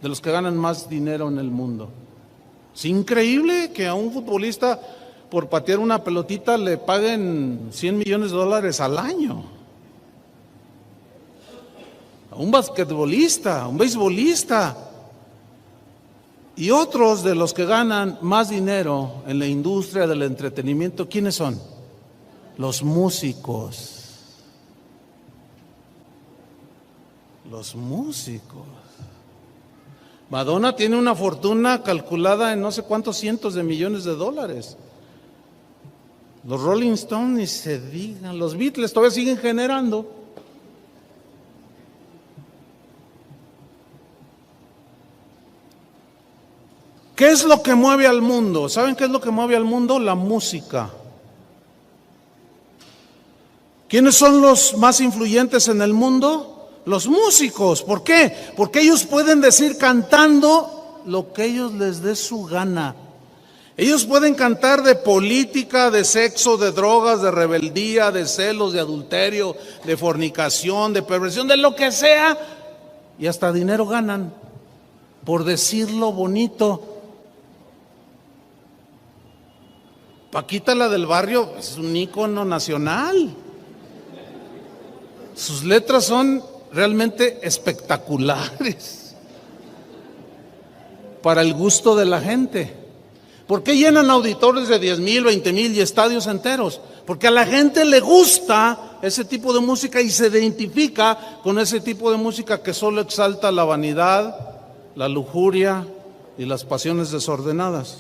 de los que ganan más dinero en el mundo. Es increíble que a un futbolista por patear una pelotita le paguen 100 millones de dólares al año. A un basquetbolista, a un beisbolista. Y otros de los que ganan más dinero en la industria del entretenimiento, ¿quiénes son? Los músicos. Los músicos. Madonna tiene una fortuna calculada en no sé cuántos cientos de millones de dólares. Los Rolling Stones ni se digan, los Beatles todavía siguen generando. ¿Qué es lo que mueve al mundo? ¿Saben qué es lo que mueve al mundo? La música. ¿Quiénes son los más influyentes en el mundo? Los músicos. ¿Por qué? Porque ellos pueden decir cantando lo que ellos les dé su gana. Ellos pueden cantar de política, de sexo, de drogas, de rebeldía, de celos, de adulterio, de fornicación, de perversión, de lo que sea, y hasta dinero ganan por decirlo bonito. Paquita, la del barrio, es un ícono nacional. Sus letras son realmente espectaculares para el gusto de la gente. ¿Por qué llenan auditorios de 10,000, 20,000 y estadios enteros? Porque a la gente le gusta ese tipo de música y se identifica con ese tipo de música que solo exalta la vanidad, la lujuria y las pasiones desordenadas.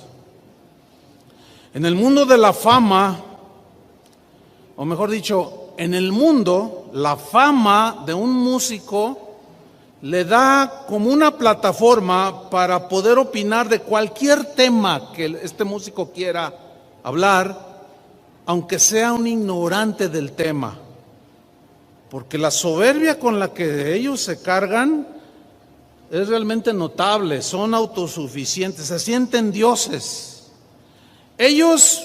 En el mundo de la fama, o mejor dicho, en el mundo, la fama de un músico le da como una plataforma para poder opinar de cualquier tema que este músico quiera hablar, aunque sea un ignorante del tema. Porque la soberbia con la que ellos se cargan es realmente notable, son autosuficientes, se sienten dioses. Ellos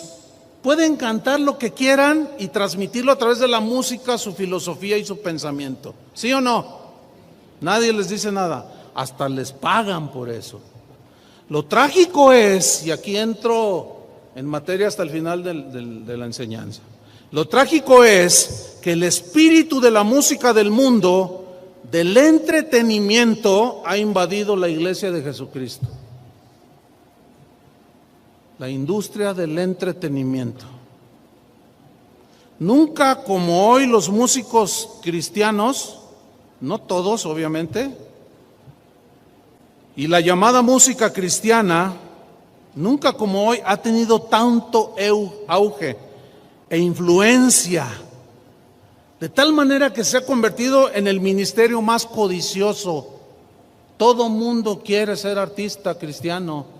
pueden cantar lo que quieran y transmitirlo a través de la música, su filosofía y su pensamiento. ¿Sí o no? Nadie les dice nada, hasta les pagan por eso. Lo trágico es, y aquí entro en materia hasta el final de la enseñanza, lo trágico es que el espíritu de la música del mundo, del entretenimiento, ha invadido la iglesia de Jesucristo. La industria del entretenimiento. Nunca como hoy los músicos cristianos, no todos obviamente, y la llamada música cristiana, nunca como hoy ha tenido tanto auge e influencia, de tal manera que se ha convertido en el ministerio más codicioso. Todo mundo quiere ser artista cristiano.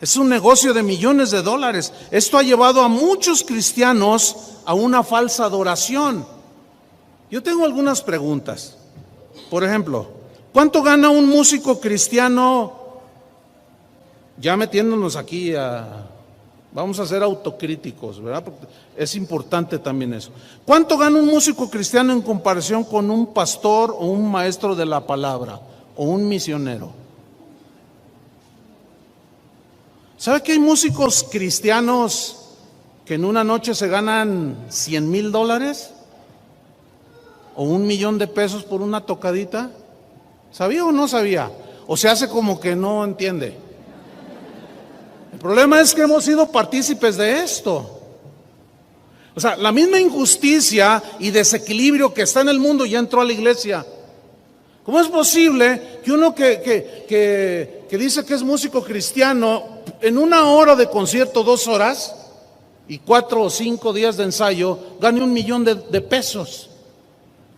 Es un negocio de millones de dólares. Esto ha llevado a muchos cristianos a una falsa adoración. Yo tengo algunas preguntas. Por ejemplo, ¿cuánto gana un músico cristiano? Ya metiéndonos aquí vamos a ser autocríticos, ¿verdad? Porque es importante también eso. ¿Cuánto gana un músico cristiano en comparación con un pastor o un maestro de la palabra o un misionero? ¿Sabe que hay músicos cristianos que en una noche se ganan $100,000 o $1,000,000 por una tocadita? ¿Sabía o no sabía? ¿O se hace como que no entiende? El problema es que hemos sido partícipes de esto. O sea, la misma injusticia y desequilibrio que está en el mundo ya entró a la iglesia. ¿Cómo es posible que uno que dice que es músico cristiano, en una hora de concierto, 2 horas, y 4 o 5 días de ensayo, gane $1,000,000?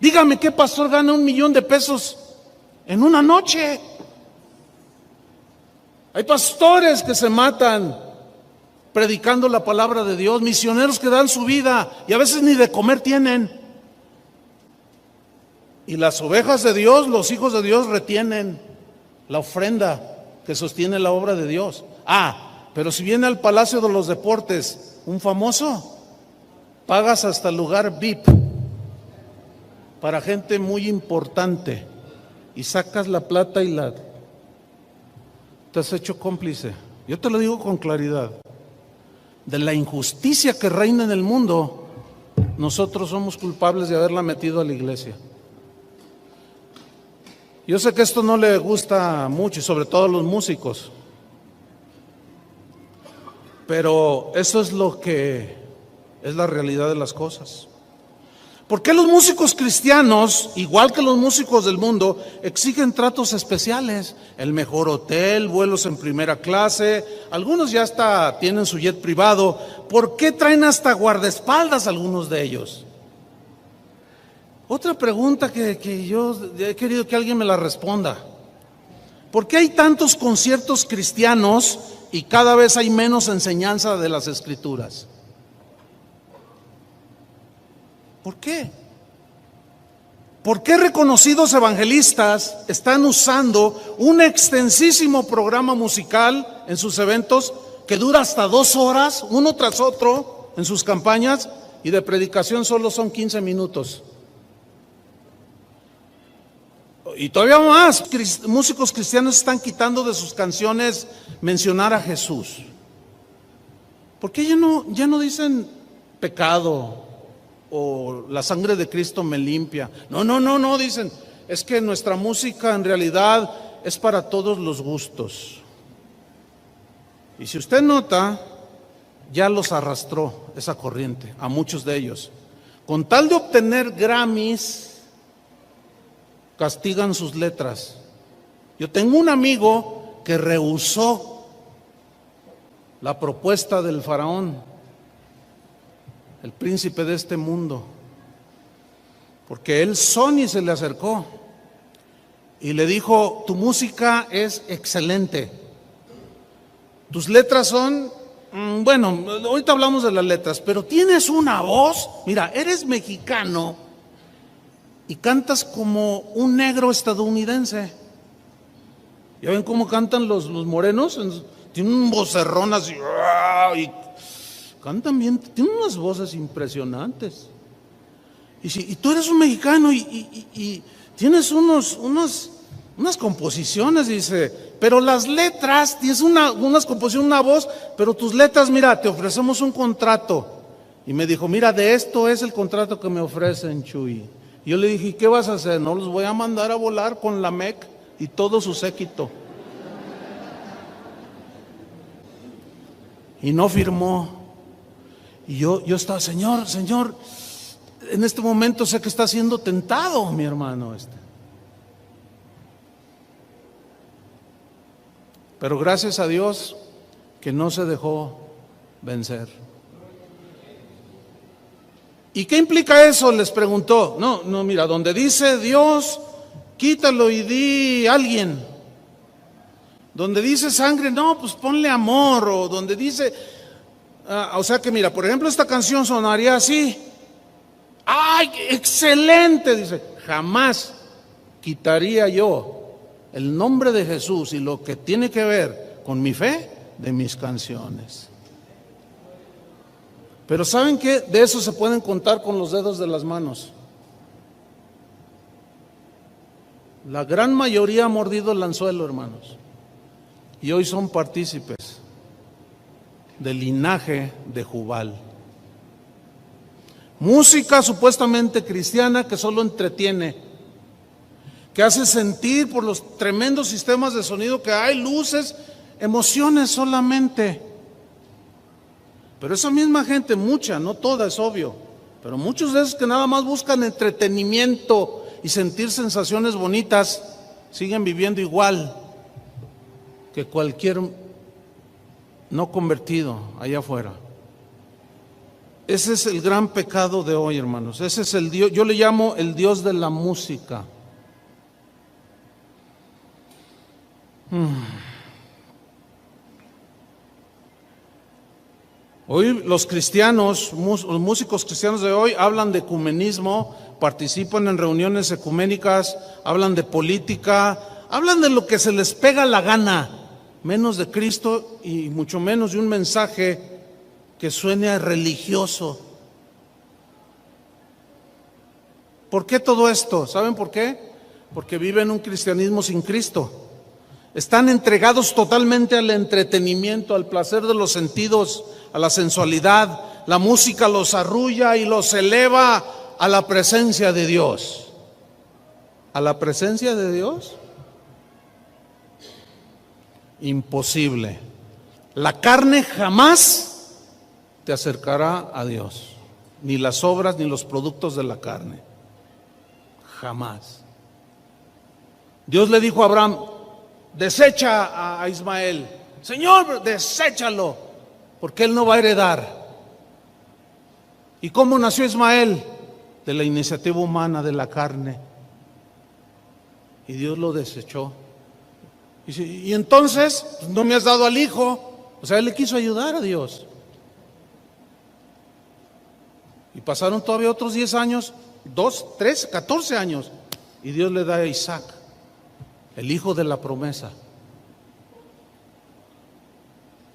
Dígame, ¿qué pastor gana $1,000,000 en una noche? Hay pastores que se matan predicando la palabra de Dios, misioneros que dan su vida y a veces ni de comer tienen. Y las ovejas de Dios, los hijos de Dios, retienen la ofrenda que sostiene la obra de Dios. Pero si viene al Palacio de los Deportes un famoso, pagas hasta el lugar VIP para gente muy importante y sacas la plata y te has hecho cómplice. Yo te lo digo con claridad. De la injusticia que reina en el mundo, nosotros somos culpables de haberla metido a la iglesia. Yo sé que esto no le gusta mucho, y sobre todo a los músicos, pero eso es lo que es la realidad de las cosas. ¿Por qué los músicos cristianos, igual que los músicos del mundo, exigen tratos especiales? El mejor hotel, vuelos en primera clase, algunos ya hasta tienen su jet privado. ¿Por qué traen hasta guardaespaldas algunos de ellos? Otra pregunta que yo he querido que alguien me la responda. ¿Por qué hay tantos conciertos cristianos y cada vez hay menos enseñanza de las Escrituras? ¿Por qué? ¿Por qué reconocidos evangelistas están usando un extensísimo programa musical en sus eventos que dura hasta 2 horas, uno tras otro, en sus campañas, y de predicación solo son 15 minutos? Y todavía más, músicos cristianos están quitando de sus canciones mencionar a Jesús. ¿Por qué ya no dicen pecado o la sangre de Cristo me limpia? No, dicen, es que nuestra música en realidad es para todos los gustos. Y si usted nota, ya los arrastró esa corriente, a muchos de ellos. Con tal de obtener Grammys, castigan sus letras. Yo tengo un amigo que rehusó la propuesta del faraón, el príncipe de este mundo, porque él Sony se le acercó y le dijo: tu música es excelente, tus letras son, bueno, ahorita hablamos de las letras, pero tienes una voz, mira, eres mexicano y cantas como un negro estadounidense. ¿Ya ven cómo cantan los morenos? Tienen un vocerrón así, y cantan bien, tienen unas voces impresionantes. Y tú eres un mexicano y tienes unas composiciones, dice, pero las letras, tienes unas composiciones, una voz, pero tus letras, mira, te ofrecemos un contrato. Y me dijo: mira, de esto es el contrato que me ofrecen, Chuy. Yo le dije: ¿qué vas a hacer? No, los voy a mandar a volar con la MEC y todo su séquito. Y no firmó. Y yo estaba: Señor, en este momento sé que está siendo tentado mi hermano Pero gracias a Dios que no se dejó vencer. ¿Y qué implica eso?, les preguntó. No, mira, donde dice Dios, quítalo y di alguien. Donde dice sangre, no, pues ponle amor. O donde dice, o sea que mira, por ejemplo, esta canción sonaría así. ¡Ay, excelente! Dice, jamás quitaría yo el nombre de Jesús y lo que tiene que ver con mi fe de mis canciones. Pero ¿saben qué? De eso se pueden contar con los dedos de las manos. La gran mayoría ha mordido el anzuelo, hermanos, y hoy son partícipes del linaje de Jubal. Música supuestamente cristiana que solo entretiene, que hace sentir por los tremendos sistemas de sonido que hay, luces, emociones solamente. Pero esa misma gente, mucha, no toda, es obvio, pero muchos de esos que nada más buscan entretenimiento y sentir sensaciones bonitas, siguen viviendo igual que cualquier no convertido allá afuera. Ese es el gran pecado de hoy, hermanos. Ese es el Dios, yo le llamo el Dios de la música. Hoy los cristianos, los músicos cristianos de hoy hablan de ecumenismo, participan en reuniones ecuménicas, hablan de política, hablan de lo que se les pega la gana, menos de Cristo y mucho menos de un mensaje que suene religioso. ¿Por qué todo esto? ¿Saben por qué? Porque viven un cristianismo sin Cristo. Están entregados totalmente al entretenimiento, al placer de los sentidos, a la sensualidad. La música los arrulla y los eleva a la presencia de Dios. ¿A la presencia de Dios? Imposible. La carne jamás te acercará a Dios, ni las obras ni los productos de la carne. Jamás. Dios le dijo a Abraham: desecha a Ismael. Señor, deséchalo, porque él no va a heredar. ¿Y cómo nació Ismael? De la iniciativa humana, de la carne. Y Dios lo desechó. Y entonces, no me has dado al hijo. O sea, él le quiso ayudar a Dios. Y pasaron todavía otros 10 años 2, 3, 14 años. Y Dios le da a Isaac, el hijo de la promesa.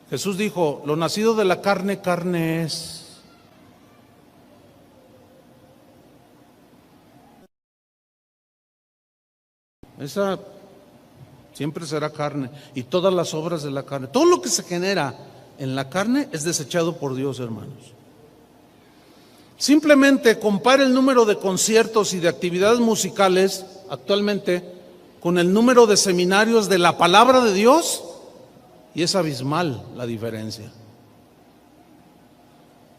Jesús dijo, lo nacido de la carne, carne es. Esa siempre será carne. Y todas las obras de la carne, todo lo que se genera en la carne es desechado por Dios, hermanos. Simplemente compare el número de conciertos y de actividades musicales actualmente con el número de seminarios de la palabra de Dios y es abismal la diferencia.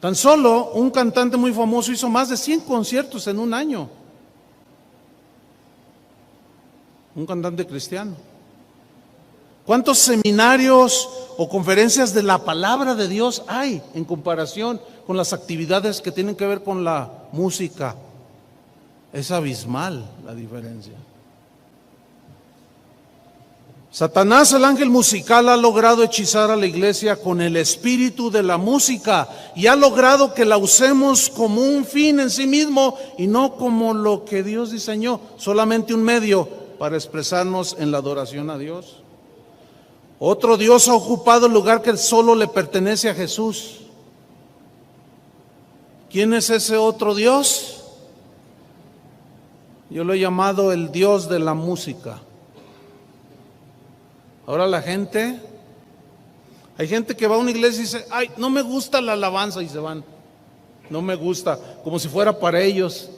Tan solo un cantante muy famoso hizo más de 100 conciertos en un año. Un cantante cristiano. ¿Cuántos seminarios o conferencias de la palabra de Dios hay en comparación con las actividades que tienen que ver con la música? Es abismal la diferencia. Satanás, el ángel musical, ha logrado hechizar a la iglesia con el espíritu de la música y ha logrado que la usemos como un fin en sí mismo y no como lo que Dios diseñó, solamente un medio para expresarnos en la adoración a Dios. Otro Dios ha ocupado el lugar que solo le pertenece a Jesús. ¿Quién es ese otro Dios? Yo lo he llamado el Dios de la música. Ahora hay gente que va a una iglesia y dice, ay, no me gusta la alabanza, y se van. No me gusta, como si fuera para ellos.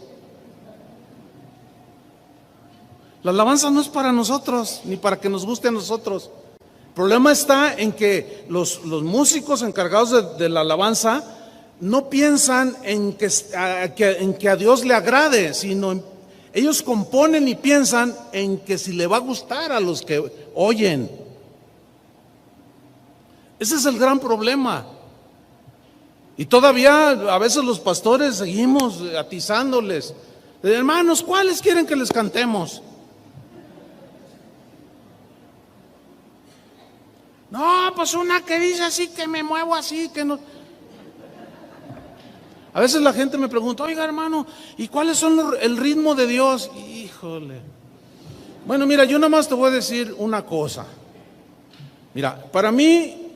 La alabanza no es para nosotros, ni para que nos guste a nosotros. El problema está en que los músicos encargados de la alabanza no piensan en que a Dios le agrade, sino ellos componen y piensan en que si le va a gustar a los que oyen. Ese es el gran problema. Y todavía a veces los pastores seguimos atizándoles. Hermanos, ¿cuáles quieren que les cantemos? No, pues una que dice así, que me muevo así, que no. A veces la gente me pregunta, oiga hermano, ¿y cuáles son el ritmo de Dios? Híjole. Bueno, mira, yo nada más te voy a decir una cosa. Mira, para mí,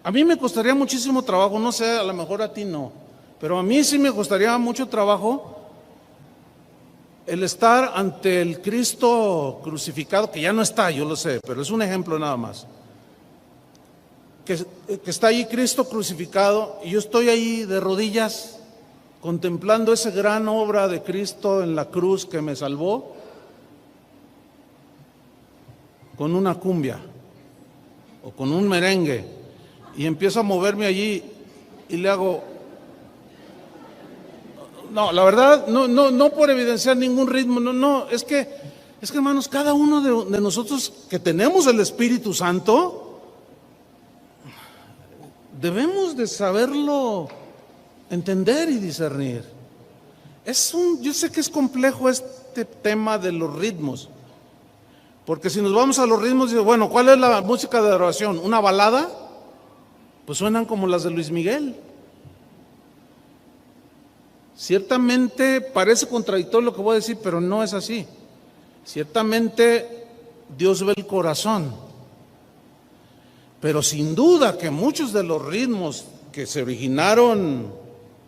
a mí me costaría muchísimo trabajo, no sé, a lo mejor a ti no, pero a mí sí me costaría mucho trabajo el estar ante el Cristo crucificado, que ya no está, yo lo sé, pero es un ejemplo nada más. Que está ahí Cristo crucificado y yo estoy ahí de rodillas contemplando esa gran obra de Cristo en la cruz que me salvó, con una cumbia o con un merengue, y empiezo a moverme allí y le hago, no, la verdad, no por evidenciar ningún ritmo, no, es que hermanos, cada uno de nosotros que tenemos el Espíritu Santo, debemos de saberlo entender y discernir. Yo sé que es complejo este tema de los ritmos, porque si nos vamos a los ritmos, bueno, ¿cuál es la música de adoración? ¿Una balada? Pues suenan como las de Luis Miguel. Ciertamente parece contradictorio lo que voy a decir, pero no es así. Ciertamente Dios ve el corazón. Pero sin duda que muchos de los ritmos que se originaron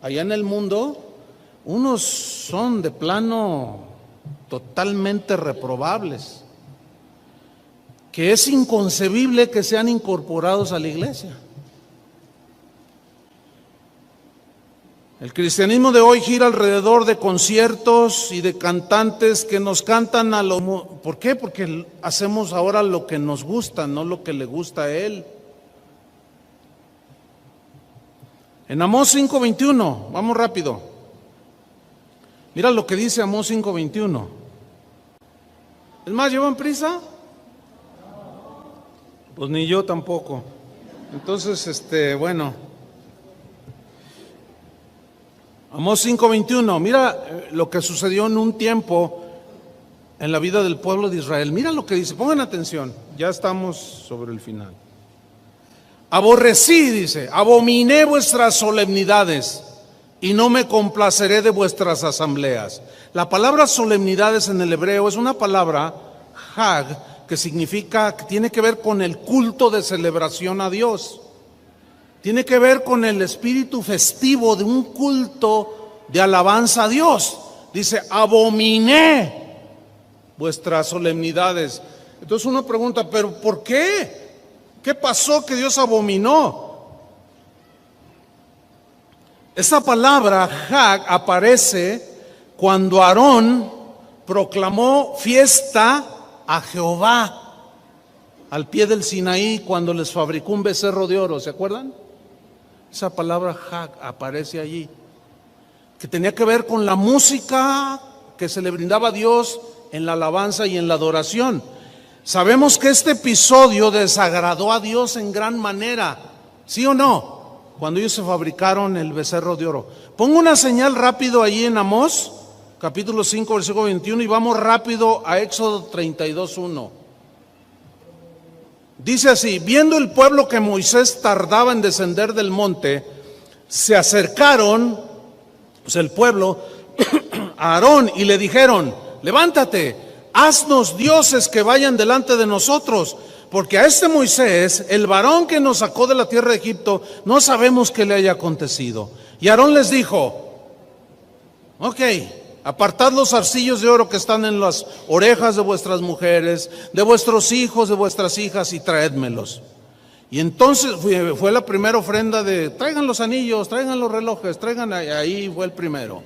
allá en el mundo, unos son de plano totalmente reprobables, que es inconcebible que sean incorporados a la iglesia. El cristianismo de hoy gira alrededor de conciertos y de cantantes que nos cantan a lo... ¿Por qué? Porque hacemos ahora lo que nos gusta, no lo que le gusta a él. En Amós 5:21, vamos rápido. Mira lo que dice Amós 5:21. Es más, ¿llevan prisa? Pues ni yo tampoco. Entonces, bueno... Amós 5:21, mira lo que sucedió en un tiempo en la vida del pueblo de Israel. Mira lo que dice, pongan atención, ya estamos sobre el final. Aborrecí, dice, abominé vuestras solemnidades. y no me complaceré de vuestras asambleas. La palabra solemnidades en el hebreo es una palabra, hag, que significa, que tiene que ver con el culto de celebración a Dios. Tiene que ver con el espíritu festivo de un culto de alabanza a Dios. Dice, abominé vuestras solemnidades. Entonces uno pregunta, ¿pero por qué? ¿Qué pasó que Dios abominó? Esa palabra Hag aparece cuando Aarón proclamó fiesta a Jehová al pie del Sinaí, cuando les fabricó un becerro de oro. ¿Se acuerdan? Esa palabra Hag aparece allí, que tenía que ver con la música que se le brindaba a Dios en la alabanza y en la adoración. Sabemos que este episodio desagradó a Dios en gran manera, ¿sí o no? Cuando ellos se fabricaron el becerro de oro. Pongo una señal rápido allí en Amós, capítulo 5, versículo 21, y vamos rápido a Éxodo 32:1. Dice así: viendo el pueblo que Moisés tardaba en descender del monte, se acercaron, pues el pueblo, a Aarón y le dijeron: levántate, haznos dioses que vayan delante de nosotros, porque a este Moisés, el varón que nos sacó de la tierra de Egipto, no sabemos qué le haya acontecido. Y Aarón les dijo: ok, apartad los zarcillos de oro que están en las orejas de vuestras mujeres, de vuestros hijos, de vuestras hijas, y traédmelos. Y entonces fue la primera ofrenda de: traigan los anillos, traigan los relojes, traigan, ahí fue el primero.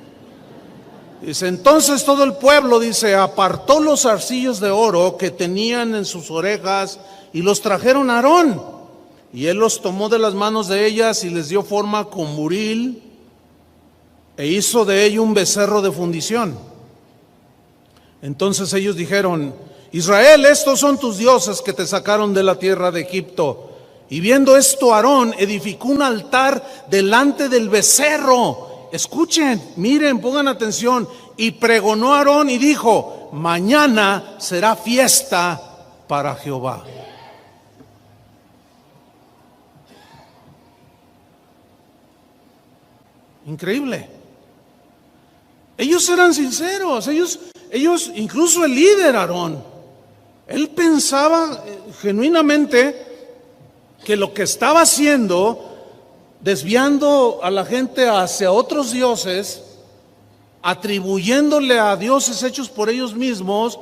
Dice, entonces todo el pueblo, dice, apartó los zarcillos de oro que tenían en sus orejas y los trajeron a Aarón. Y él los tomó de las manos de ellas y les dio forma con buril e hizo de ello un becerro de fundición. Entonces ellos dijeron: Israel, estos son tus dioses que te sacaron de la tierra de Egipto. Y viendo esto, Aarón edificó un altar delante del becerro. Escuchen, miren, pongan atención. Y pregonó a Aarón y dijo: mañana será fiesta para Jehová. Increíble. Ellos eran sinceros, ellos, incluso el líder Aarón, él pensaba genuinamente que lo que estaba haciendo, desviando a la gente hacia otros dioses, atribuyéndole a dioses hechos por ellos mismos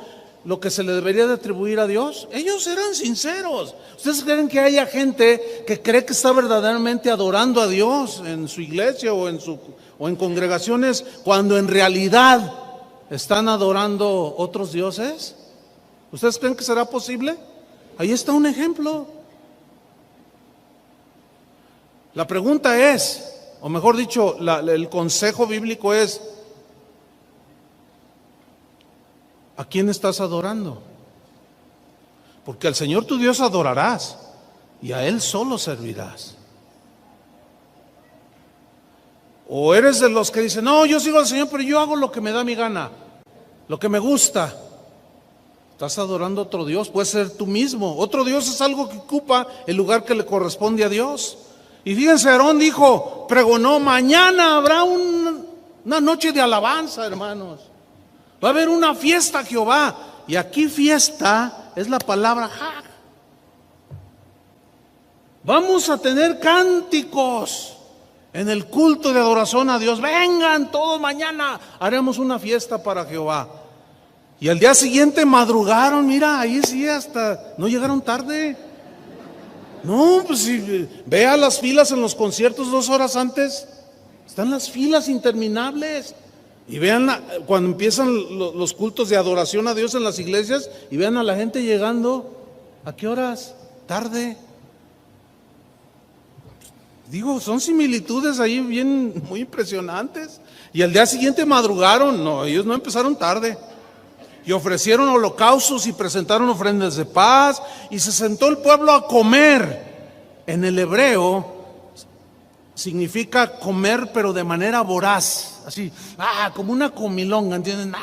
lo que se le debería de atribuir a Dios. Ellos eran sinceros. ¿Ustedes creen que haya gente que cree que está verdaderamente adorando a Dios en su iglesia o en congregaciones, cuando en realidad están adorando otros dioses? ¿Ustedes creen que será posible? Ahí está un ejemplo. La pregunta es, o mejor dicho, el consejo bíblico es: ¿a quién estás adorando? Porque al Señor tu Dios adorarás y a Él solo servirás. O eres de los que dicen: no, yo sigo al Señor, pero yo hago lo que me da mi gana, lo que me gusta. Estás adorando a otro Dios, puede ser tú mismo. Otro Dios es algo que ocupa el lugar que le corresponde a Dios. Y fíjense, Aarón dijo, pregonó: mañana habrá una noche de alabanza, hermanos. Va a haber una fiesta a Jehová. Y aquí fiesta es la palabra Hag. Vamos a tener cánticos en el culto de adoración a Dios. Vengan todos, mañana haremos una fiesta para Jehová. Y al día siguiente madrugaron, mira, ahí sí, hasta no llegaron tarde. No, pues si vea las filas en los conciertos 2 horas antes, están las filas interminables. Y vean cuando empiezan los cultos de adoración a Dios en las iglesias, y vean a la gente llegando, ¿a qué horas? Tarde. Digo, son similitudes ahí bien, muy impresionantes. Y al día siguiente madrugaron. No, ellos no empezaron tarde. Y ofrecieron holocaustos y presentaron ofrendas de paz, y se sentó el pueblo a comer. En el hebreo significa comer, pero de manera voraz, así, como una comilonga, ¿entienden?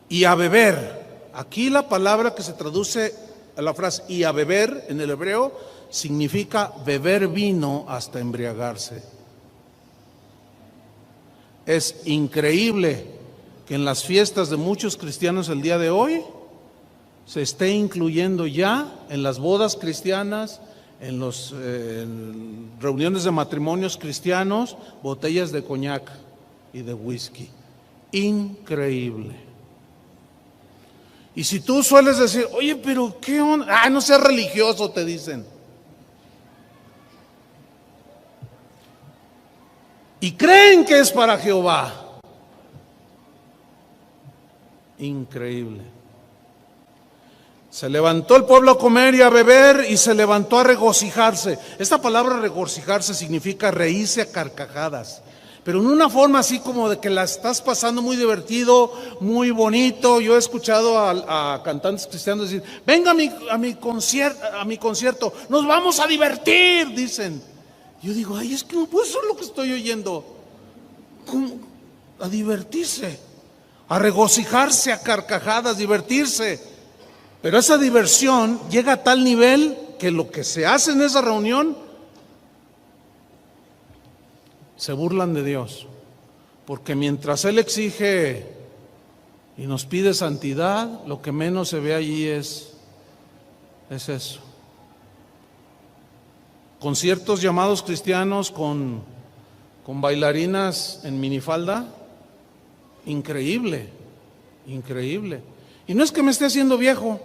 Y a beber. Aquí la palabra que se traduce a la frase y a beber en el hebreo significa beber vino hasta embriagarse. Es increíble que en las fiestas de muchos cristianos el día de hoy se esté incluyendo ya en las bodas cristianas, en las reuniones de matrimonios cristianos, botellas de coñac y de whisky. Increíble. Y si tú sueles decir, oye, pero ¿qué onda? Ah, no seas religioso, te dicen. Y creen que es para Jehová. Increíble. Se levantó el pueblo a comer y a beber y se levantó a regocijarse. Esta palabra regocijarse significa reírse a carcajadas, pero en una forma así como de que la estás pasando muy divertido, muy bonito. Yo he escuchado a cantantes cristianos decir, venga a mi concierto, nos vamos a divertir, dicen. Yo digo, ay, es que no puede ser lo que estoy oyendo. ¿Cómo? A divertirse, a regocijarse a carcajadas, divertirse. Pero esa diversión llega a tal nivel que lo que se hace en esa reunión, se burlan de Dios. Porque mientras Él exige y nos pide santidad, lo que menos se ve allí es eso. Conciertos llamados cristianos con bailarinas en minifalda, increíble, increíble. Y no es que me esté haciendo viejo,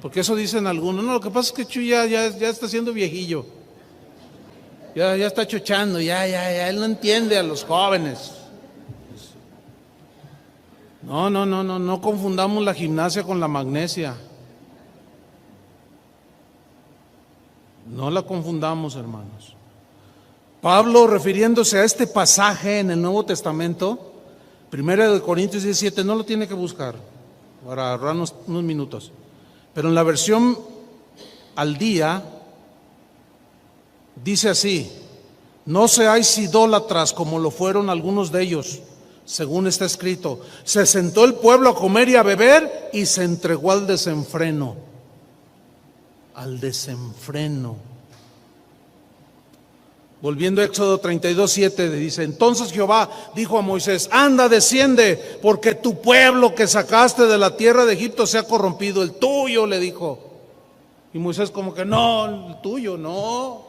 porque eso dicen algunos. No, lo que pasa es que Chuy ya está siendo viejillo, ya está chochando, ya él no entiende a los jóvenes. No confundamos la gimnasia con la magnesia. No la confundamos, hermanos. Pablo, refiriéndose a este pasaje en el Nuevo Testamento, 1 Corintios 17, no lo tiene que buscar para ahorrarnos unos minutos, pero en la versión al día dice así: no seáis idólatras como lo fueron algunos de ellos, según está escrito, se sentó el pueblo a comer y a beber y se entregó al desenfreno. Al desenfreno. Volviendo a Éxodo 32:7, dice, entonces Jehová dijo a Moisés, anda, desciende, porque tu pueblo que sacaste de la tierra de Egipto se ha corrompido, el tuyo, le dijo. Y Moisés como que no, el tuyo, no,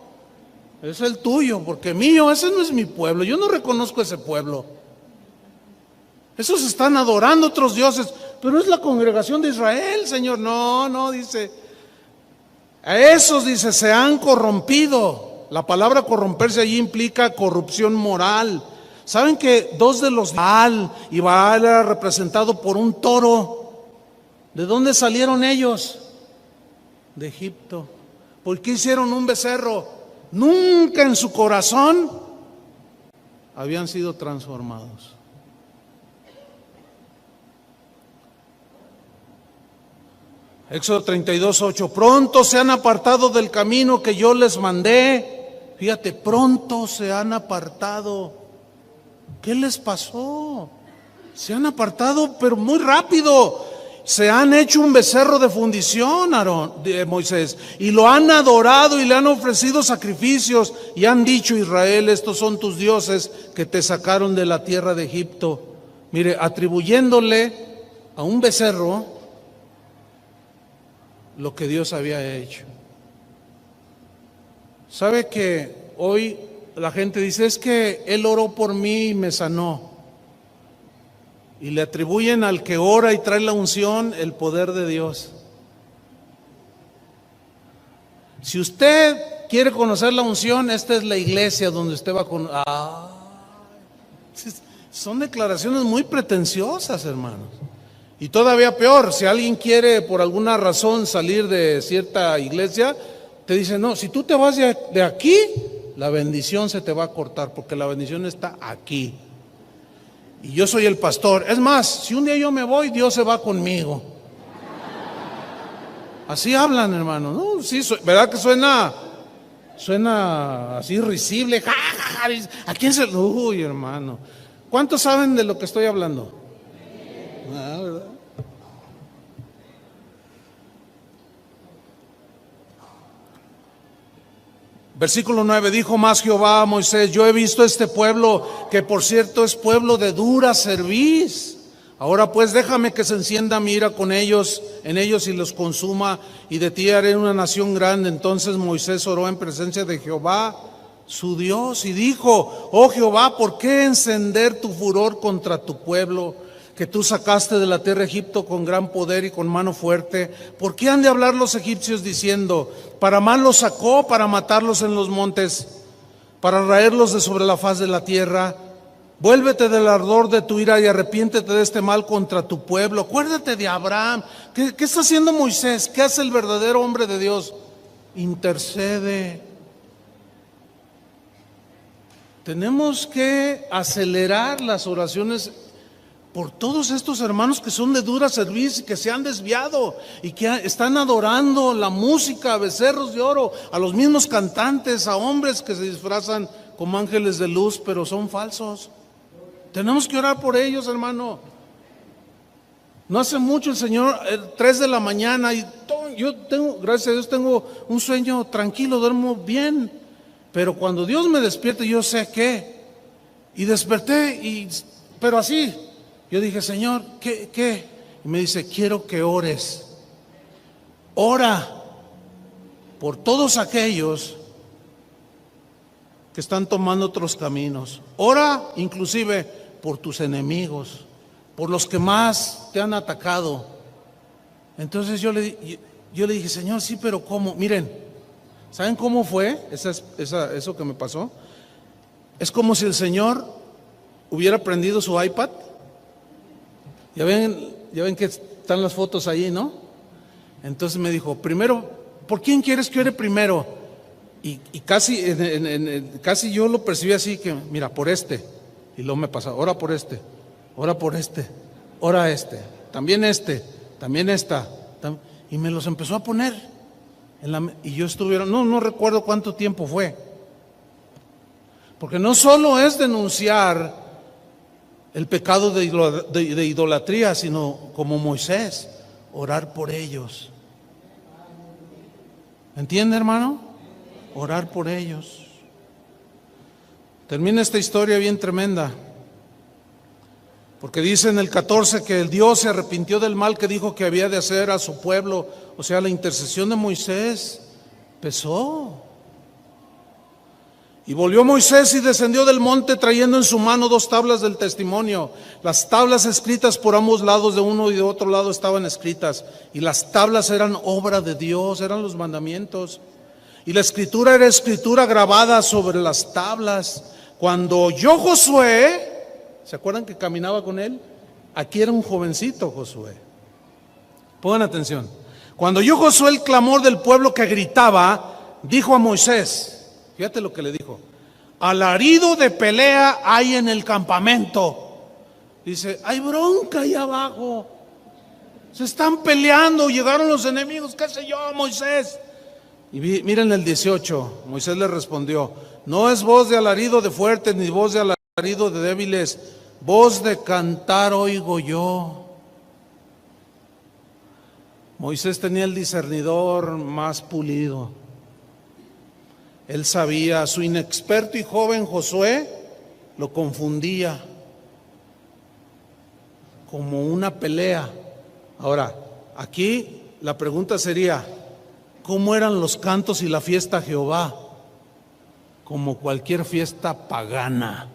es el tuyo, porque mío, ese no es mi pueblo, yo no reconozco ese pueblo. Esos están adorando otros dioses, pero es la congregación de Israel, Señor. No, dice, a esos, dice, se han corrompido. La palabra corromperse allí implica corrupción moral. ¿Saben que dos de los Baal, y Baal era representado por un toro? ¿De dónde salieron ellos? De Egipto. ¿Por qué hicieron un becerro? Nunca en su corazón habían sido transformados. Éxodo 32:8, pronto se han apartado del camino que yo les mandé. Fíjate, pronto se han apartado. ¿Qué les pasó? Se han apartado, pero muy rápido. Se han hecho un becerro de fundición, Moisés, y lo han adorado y le han ofrecido sacrificios y han dicho, Israel, estos son tus dioses que te sacaron de la tierra de Egipto. Mire, atribuyéndole a un becerro lo que Dios había hecho. ¿Sabe que hoy la gente dice, es que Él oró por mí y me sanó? Y le atribuyen al que ora y trae la unción el poder de Dios. Si usted quiere conocer la unción, esta es la iglesia donde usted va a conocer. Son declaraciones muy pretenciosas, hermanos. Y todavía peor, si alguien quiere por alguna razón salir de cierta iglesia, te dice, no, si tú te vas de aquí, la bendición se te va a cortar, porque la bendición está aquí. Y yo soy el pastor. Es más, si un día yo me voy, Dios se va conmigo. Así hablan, hermano, ¿no? Sí, ¿verdad que suena así risible? ¡Ja, ja, ja! ¿A quién se...? Uy, hermano. ¿Cuántos saben de lo que estoy hablando? ¿Verdad? Versículo 9, dijo más Jehová a Moisés: yo he visto este pueblo, que por cierto es pueblo de dura cerviz. Ahora pues déjame que se encienda mi ira con ellos, en ellos, y los consuma, y de ti haré una nación grande. Entonces Moisés oró en presencia de Jehová, su Dios, y dijo: oh Jehová, ¿por qué encender tu furor contra tu pueblo, que tú sacaste de la tierra de Egipto con gran poder y con mano fuerte? ¿Por qué han de hablar los egipcios diciendo: para mal los sacó, para matarlos en los montes, para raerlos de sobre la faz de la tierra? Vuélvete del ardor de tu ira y arrepiéntete de este mal contra tu pueblo. Acuérdate de Abraham. ¿Qué está haciendo Moisés? ¿Qué hace el verdadero hombre de Dios? Intercede. Tenemos que acelerar las oraciones por todos estos hermanos que son de dura cerviz y que se han desviado y que están adorando la música, a becerros de oro, a los mismos cantantes, a hombres que se disfrazan como ángeles de luz, pero son falsos. Tenemos que orar por ellos, hermano. No hace mucho el Señor, 3 de la mañana, y yo tengo, gracias a Dios, tengo un sueño tranquilo, duermo bien, pero cuando Dios me despierte, yo sé qué, y desperté, pero así, yo dije: Señor, ¿qué? Y me dice: quiero que ores. Ora por todos aquellos que están tomando otros caminos. Ora inclusive por tus enemigos, por los que más te han atacado. Entonces yo le dije: Señor, sí, pero ¿cómo? Miren, ¿saben cómo fue eso que me pasó? Es como si el Señor hubiera prendido su iPad. Ya ven que están las fotos ahí, ¿no? Entonces me dijo: primero, ¿por quién quieres que ore primero? Y casi yo lo percibí así, que mira, por este. Y luego me pasa: ora por este, ora por este, ora también esta. Y me los empezó a poner. Y yo estuve, no recuerdo cuánto tiempo fue. Porque no solo es denunciar el pecado de idolatría, sino como Moisés, orar por ellos. ¿Entiende, hermano? Orar por ellos. Termina esta historia bien tremenda, porque dice en el 14 que el Dios se arrepintió del mal que dijo que había de hacer a su pueblo. O sea, la intercesión de Moisés pesó. Y volvió Moisés y descendió del monte trayendo en su mano 2 tablas del testimonio. Las tablas escritas por ambos lados, de uno y de otro lado, estaban escritas. Y las tablas eran obra de Dios, eran los mandamientos. Y la escritura era escritura grabada sobre las tablas. Cuando oyó Josué, ¿se acuerdan que caminaba con él? Aquí era un jovencito Josué. Pongan atención. Cuando oyó Josué el clamor del pueblo que gritaba, dijo a Moisés, fíjate lo que le dijo: alarido de pelea hay en el campamento. Dice: hay bronca ahí abajo, se están peleando, llegaron los enemigos, qué sé yo, Moisés. Y miren el 18, Moisés le respondió: no es voz de alarido de fuertes, ni voz de alarido de débiles, voz de cantar oigo yo. Moisés tenía el discernidor más pulido. Él sabía, su inexperto y joven Josué lo confundía como una pelea. Ahora, aquí la pregunta sería: ¿cómo eran los cantos y la fiesta a Jehová? Como cualquier fiesta pagana.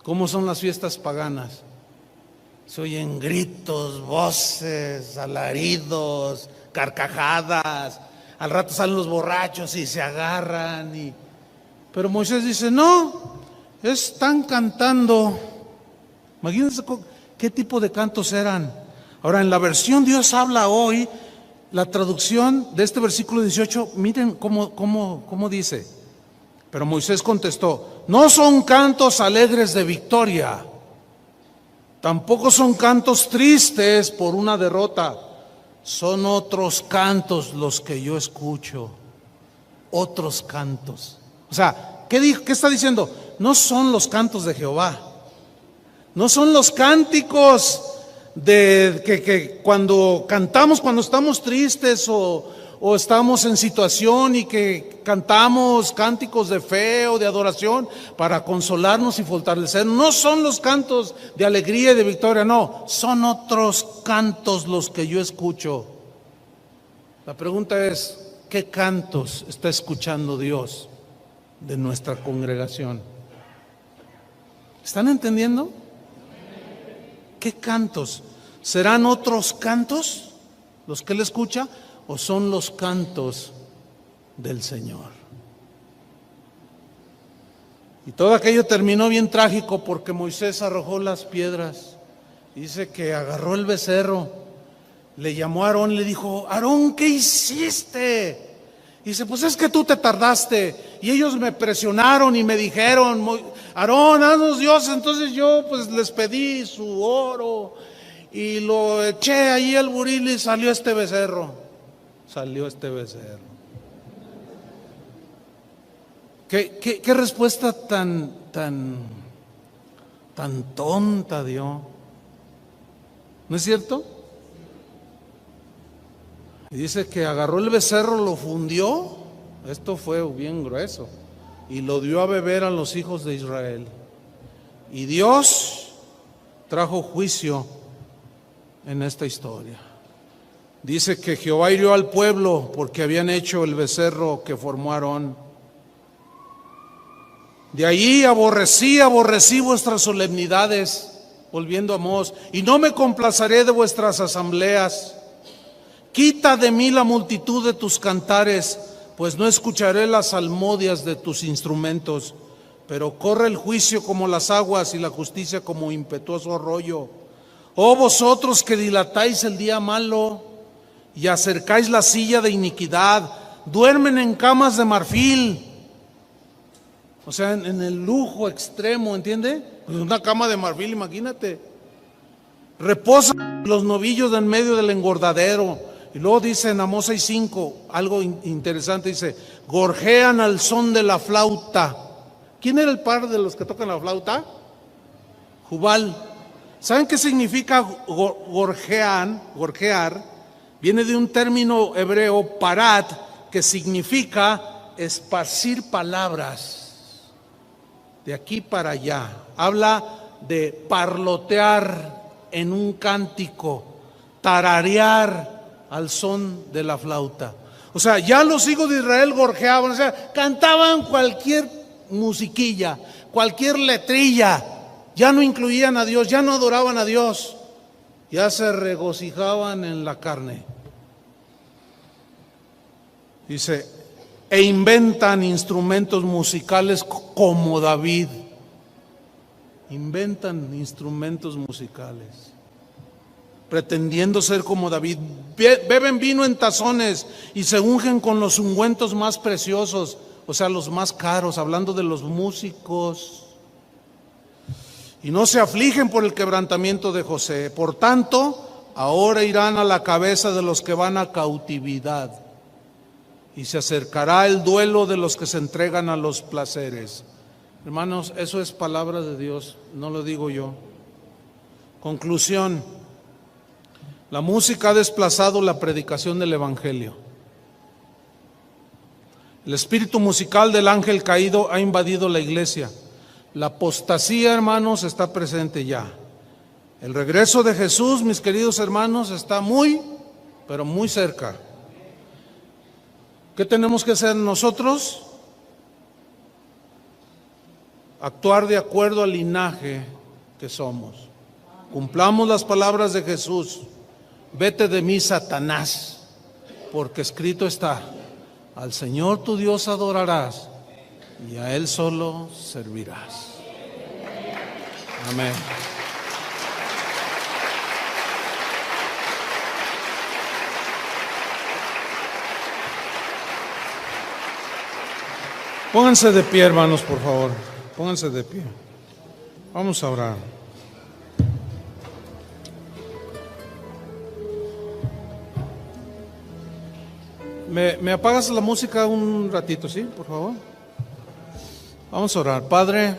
¿Cómo son las fiestas paganas? Se oyen gritos, voces, alaridos, carcajadas. Al rato salen los borrachos y se agarran. Pero Moisés dice: no, están cantando. Imagínense qué tipo de cantos eran. Ahora, en la versión Dios habla hoy, la traducción de este versículo 18, miren cómo dice. Pero Moisés contestó: no son cantos alegres de victoria, tampoco son cantos tristes por una derrota. Son otros cantos los que yo escucho. Otros cantos. O sea, ¿qué está diciendo? No son los cantos de Jehová. No son los cánticos que cuando cantamos, cuando estamos tristes o estamos en situación y que cantamos cánticos de fe o de adoración para consolarnos y fortalecer, no son los cantos de alegría y de victoria, no, son otros cantos los que yo escucho. La pregunta es, ¿qué cantos está escuchando Dios de nuestra congregación? ¿Están entendiendo? ¿Qué cantos? ¿Serán otros cantos los que Él escucha o son los cantos del Señor? Y todo aquello terminó bien trágico porque Moisés arrojó las piedras. Dice que agarró el becerro, le llamó a Aarón y le dijo: Aarón, ¿qué hiciste? Dice: pues es que tú te tardaste y ellos me presionaron y me dijeron: Aarón, haznos dioses. Entonces yo pues les pedí su oro y lo eché ahí al buril y salió este becerro. ¿Qué respuesta tan tonta dio? ¿No es cierto? Y dice que agarró el becerro, lo fundió, esto fue bien grueso, y lo dio a beber a los hijos de Israel. Y Dios trajo juicio en esta historia. Dice que Jehová hirió al pueblo porque habían hecho el becerro que formó Aarón. De ahí aborrecí vuestras solemnidades, volviendo a Amós, y no me complaceré de vuestras asambleas. Quita de mí la multitud de tus cantares, pues no escucharé las salmodias de tus instrumentos. Pero corre el juicio como las aguas y la justicia como impetuoso arroyo. Oh vosotros que dilatáis el día malo y acercáis la silla de iniquidad, duermen en camas de marfil. O sea, en el lujo extremo, ¿entiende? Pues una cama de marfil, imagínate. Reposan los novillos en medio del engordadero. Y luego dice en Amós 6:5 algo interesante, dice: gorjean al son de la flauta. ¿Quién era el par de los que tocan la flauta? Jubal. ¿Saben qué significa gorjear? Viene de un término hebreo, parat, que significa esparcir palabras de aquí para allá. Habla de parlotear en un cántico, tararear al son de la flauta. O sea, ya los hijos de Israel gorjeaban, o sea, cantaban cualquier musiquilla, cualquier letrilla, ya no incluían a Dios, ya no adoraban a Dios, ya se regocijaban en la carne. Dice: e inventan instrumentos musicales como David. Inventan instrumentos musicales, pretendiendo ser como David. Beben vino en tazones y se ungen con los ungüentos más preciosos, o sea, los más caros, hablando de los músicos. Y no se afligen por el quebrantamiento de José. Por tanto, ahora irán a la cabeza de los que van a cautividad, y se acercará el duelo de los que se entregan a los placeres. Hermanos, eso es palabra de Dios, no lo digo yo. Conclusión: la música ha desplazado la predicación del Evangelio. El espíritu musical del ángel caído ha invadido la iglesia. La apostasía, hermanos, está presente ya. El regreso de Jesús, mis queridos hermanos, está muy, pero muy cerca. ¿Qué tenemos que hacer nosotros? Actuar de acuerdo al linaje que somos. Cumplamos las palabras de Jesús: vete de mí, Satanás, porque escrito está: al Señor tu Dios adorarás y a Él solo servirás. Amén. Pónganse de pie, hermanos, por favor. Pónganse de pie. Vamos a orar. ¿Me apagas la música un ratito, sí, por favor? Vamos a orar. Padre,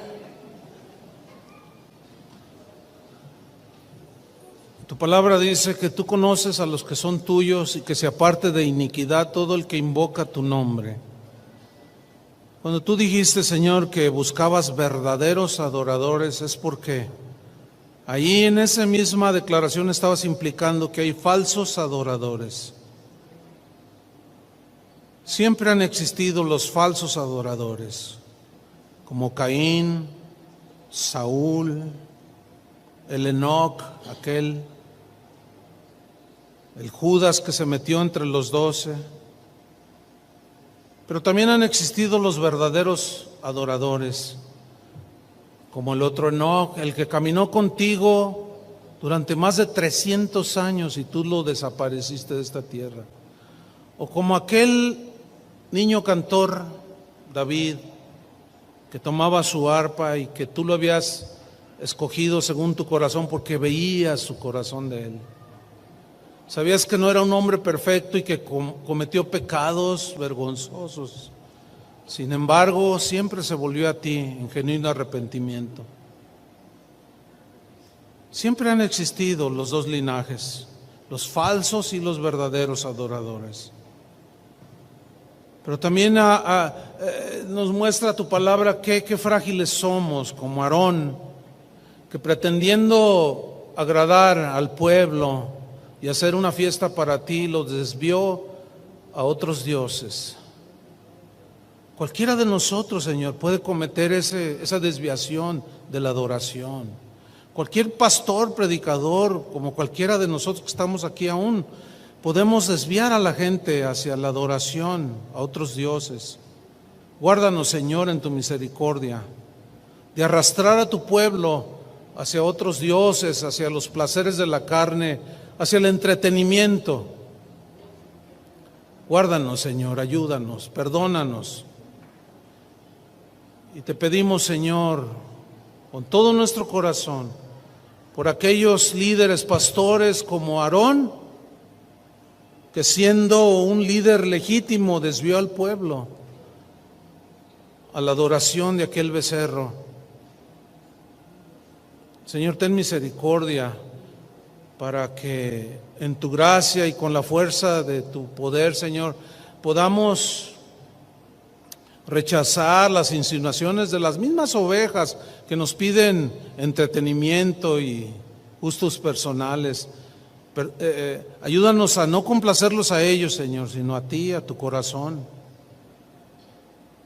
Tu palabra dice que tú conoces a los que son tuyos y que se aparte de iniquidad todo el que invoca tu nombre. Cuando tú dijiste, Señor, que buscabas verdaderos adoradores, es porque ahí en esa misma declaración estabas implicando que hay falsos adoradores. Siempre han existido los falsos adoradores, como Caín, Saúl, el Enoc, el Judas que se metió entre los 12. Pero también han existido los verdaderos adoradores, como el otro Enoc, el que caminó contigo durante más de 300 años y tú lo desapareciste de esta tierra. O como aquel niño cantor, David, que tomaba su arpa y que tú lo habías escogido según tu corazón porque veías su corazón de él. Sabías que no era un hombre perfecto y que cometió pecados vergonzosos. Sin embargo, siempre se volvió a ti en genuino arrepentimiento. Siempre han existido los dos linajes, los falsos y los verdaderos adoradores. Pero también nos muestra tu palabra qué frágiles somos, como Aarón, que pretendiendo agradar al pueblo y hacer una fiesta para ti, los desvió a otros dioses. Cualquiera de nosotros, Señor, puede cometer esa desviación de la adoración. Cualquier pastor, predicador, como cualquiera de nosotros que estamos aquí aún, podemos desviar a la gente hacia la adoración a otros dioses. Guárdanos, Señor, en tu misericordia, de arrastrar a tu pueblo hacia otros dioses, hacia los placeres de la carne, hacia el entretenimiento. Guárdanos, Señor, ayúdanos, perdónanos. Y te pedimos, Señor, con todo nuestro corazón, por aquellos líderes, pastores como Aarón, que siendo un líder legítimo desvió al pueblo a la adoración de aquel becerro. Señor, ten misericordia para que en tu gracia y con la fuerza de tu poder, Señor, podamos rechazar las insinuaciones de las mismas ovejas que nos piden entretenimiento y gustos personales. Ayúdanos a no complacerlos a ellos, Señor, sino a ti, a tu corazón.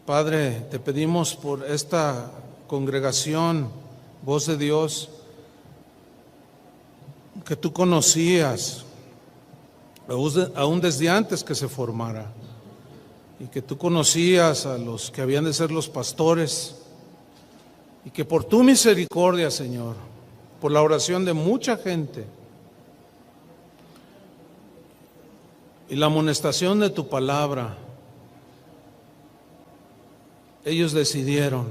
Padre, te pedimos por esta congregación, voz de Dios, que tú conocías, aún desde antes que se formara, y que tú conocías a los que habían de ser los pastores, y que por tu misericordia, Señor, por la oración de mucha gente y la amonestación de tu palabra, ellos decidieron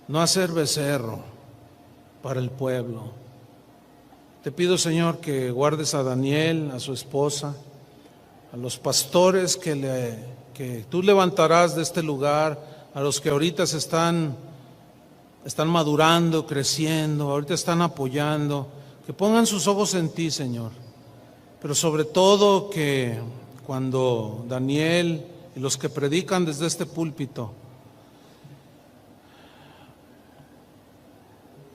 no hacer becerro para el pueblo. Te pido, Señor, que guardes a Daniel, a su esposa, a los pastores que tú levantarás de este lugar, a los que ahorita se están madurando, creciendo, ahorita están apoyando, que pongan sus ojos en ti, Señor. Pero sobre todo que cuando Daniel y los que predican desde este púlpito,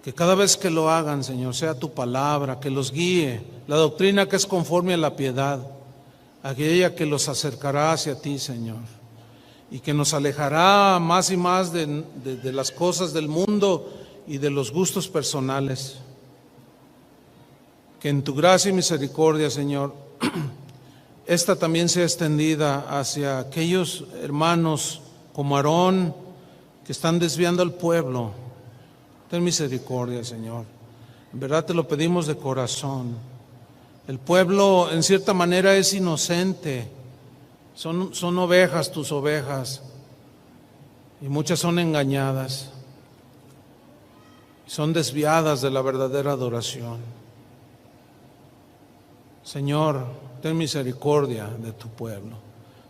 que cada vez que lo hagan, Señor, sea tu palabra, que los guíe, la doctrina que es conforme a la piedad, aquella que los acercará hacia ti, Señor, y que nos alejará más y más de las cosas del mundo y de los gustos personales. Que en tu gracia y misericordia, Señor, esta también sea extendida hacia aquellos hermanos como Aarón que están desviando al pueblo. Ten misericordia, Señor. En verdad te lo pedimos de corazón. El pueblo en cierta manera es inocente. Son ovejas, tus ovejas, y muchas son engañadas. Son desviadas de la verdadera adoración. Señor, ten misericordia de tu pueblo.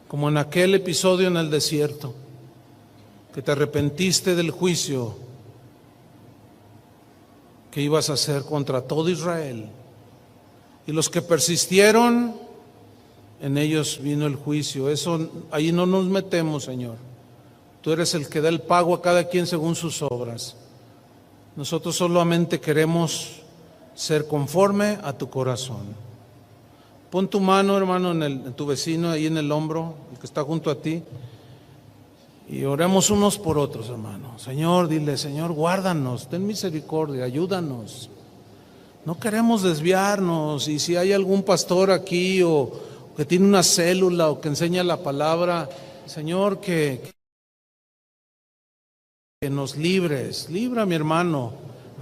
Como en aquel episodio en el desierto, que te arrepentiste del juicio que ibas a hacer contra todo Israel. Y los que persistieron, en ellos vino el juicio. Eso, ahí no nos metemos, Señor. Tú eres el que da el pago a cada quien según sus obras. Nosotros solamente queremos ser conforme a tu corazón. Pon tu mano, hermano, en tu vecino, ahí en el hombro, el que está junto a ti, y oremos unos por otros, hermano. Señor, dile, Señor, guárdanos, ten misericordia, ayúdanos. No queremos desviarnos, y si hay algún pastor aquí o que tiene una célula o que enseña la palabra, Señor, que nos libres, libra a mi hermano,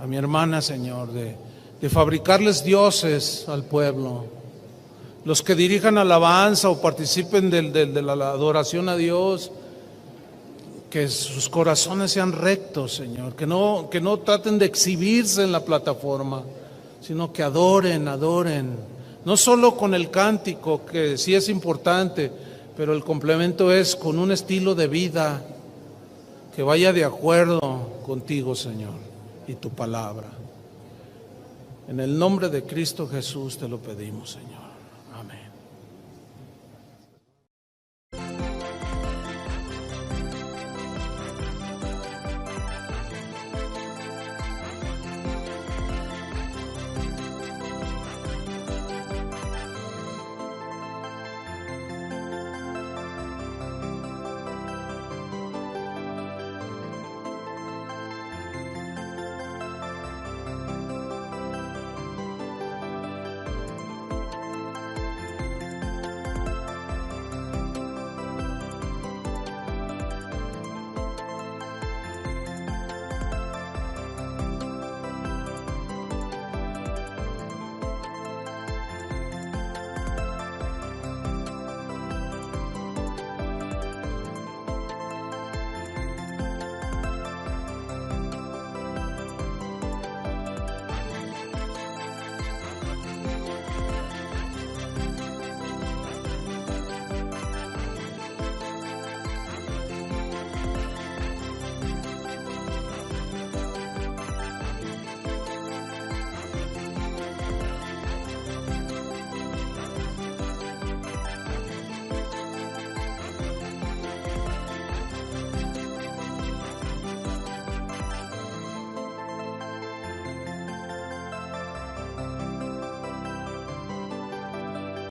a mi hermana, Señor, de fabricarles dioses al pueblo. Los que dirijan alabanza o participen de la adoración a Dios, que sus corazones sean rectos, Señor, que no traten de exhibirse en la plataforma, sino que adoren, no solo con el cántico, que sí es importante, pero el complemento es con un estilo de vida que vaya de acuerdo contigo, Señor, y tu palabra. En el nombre de Cristo Jesús te lo pedimos, Señor.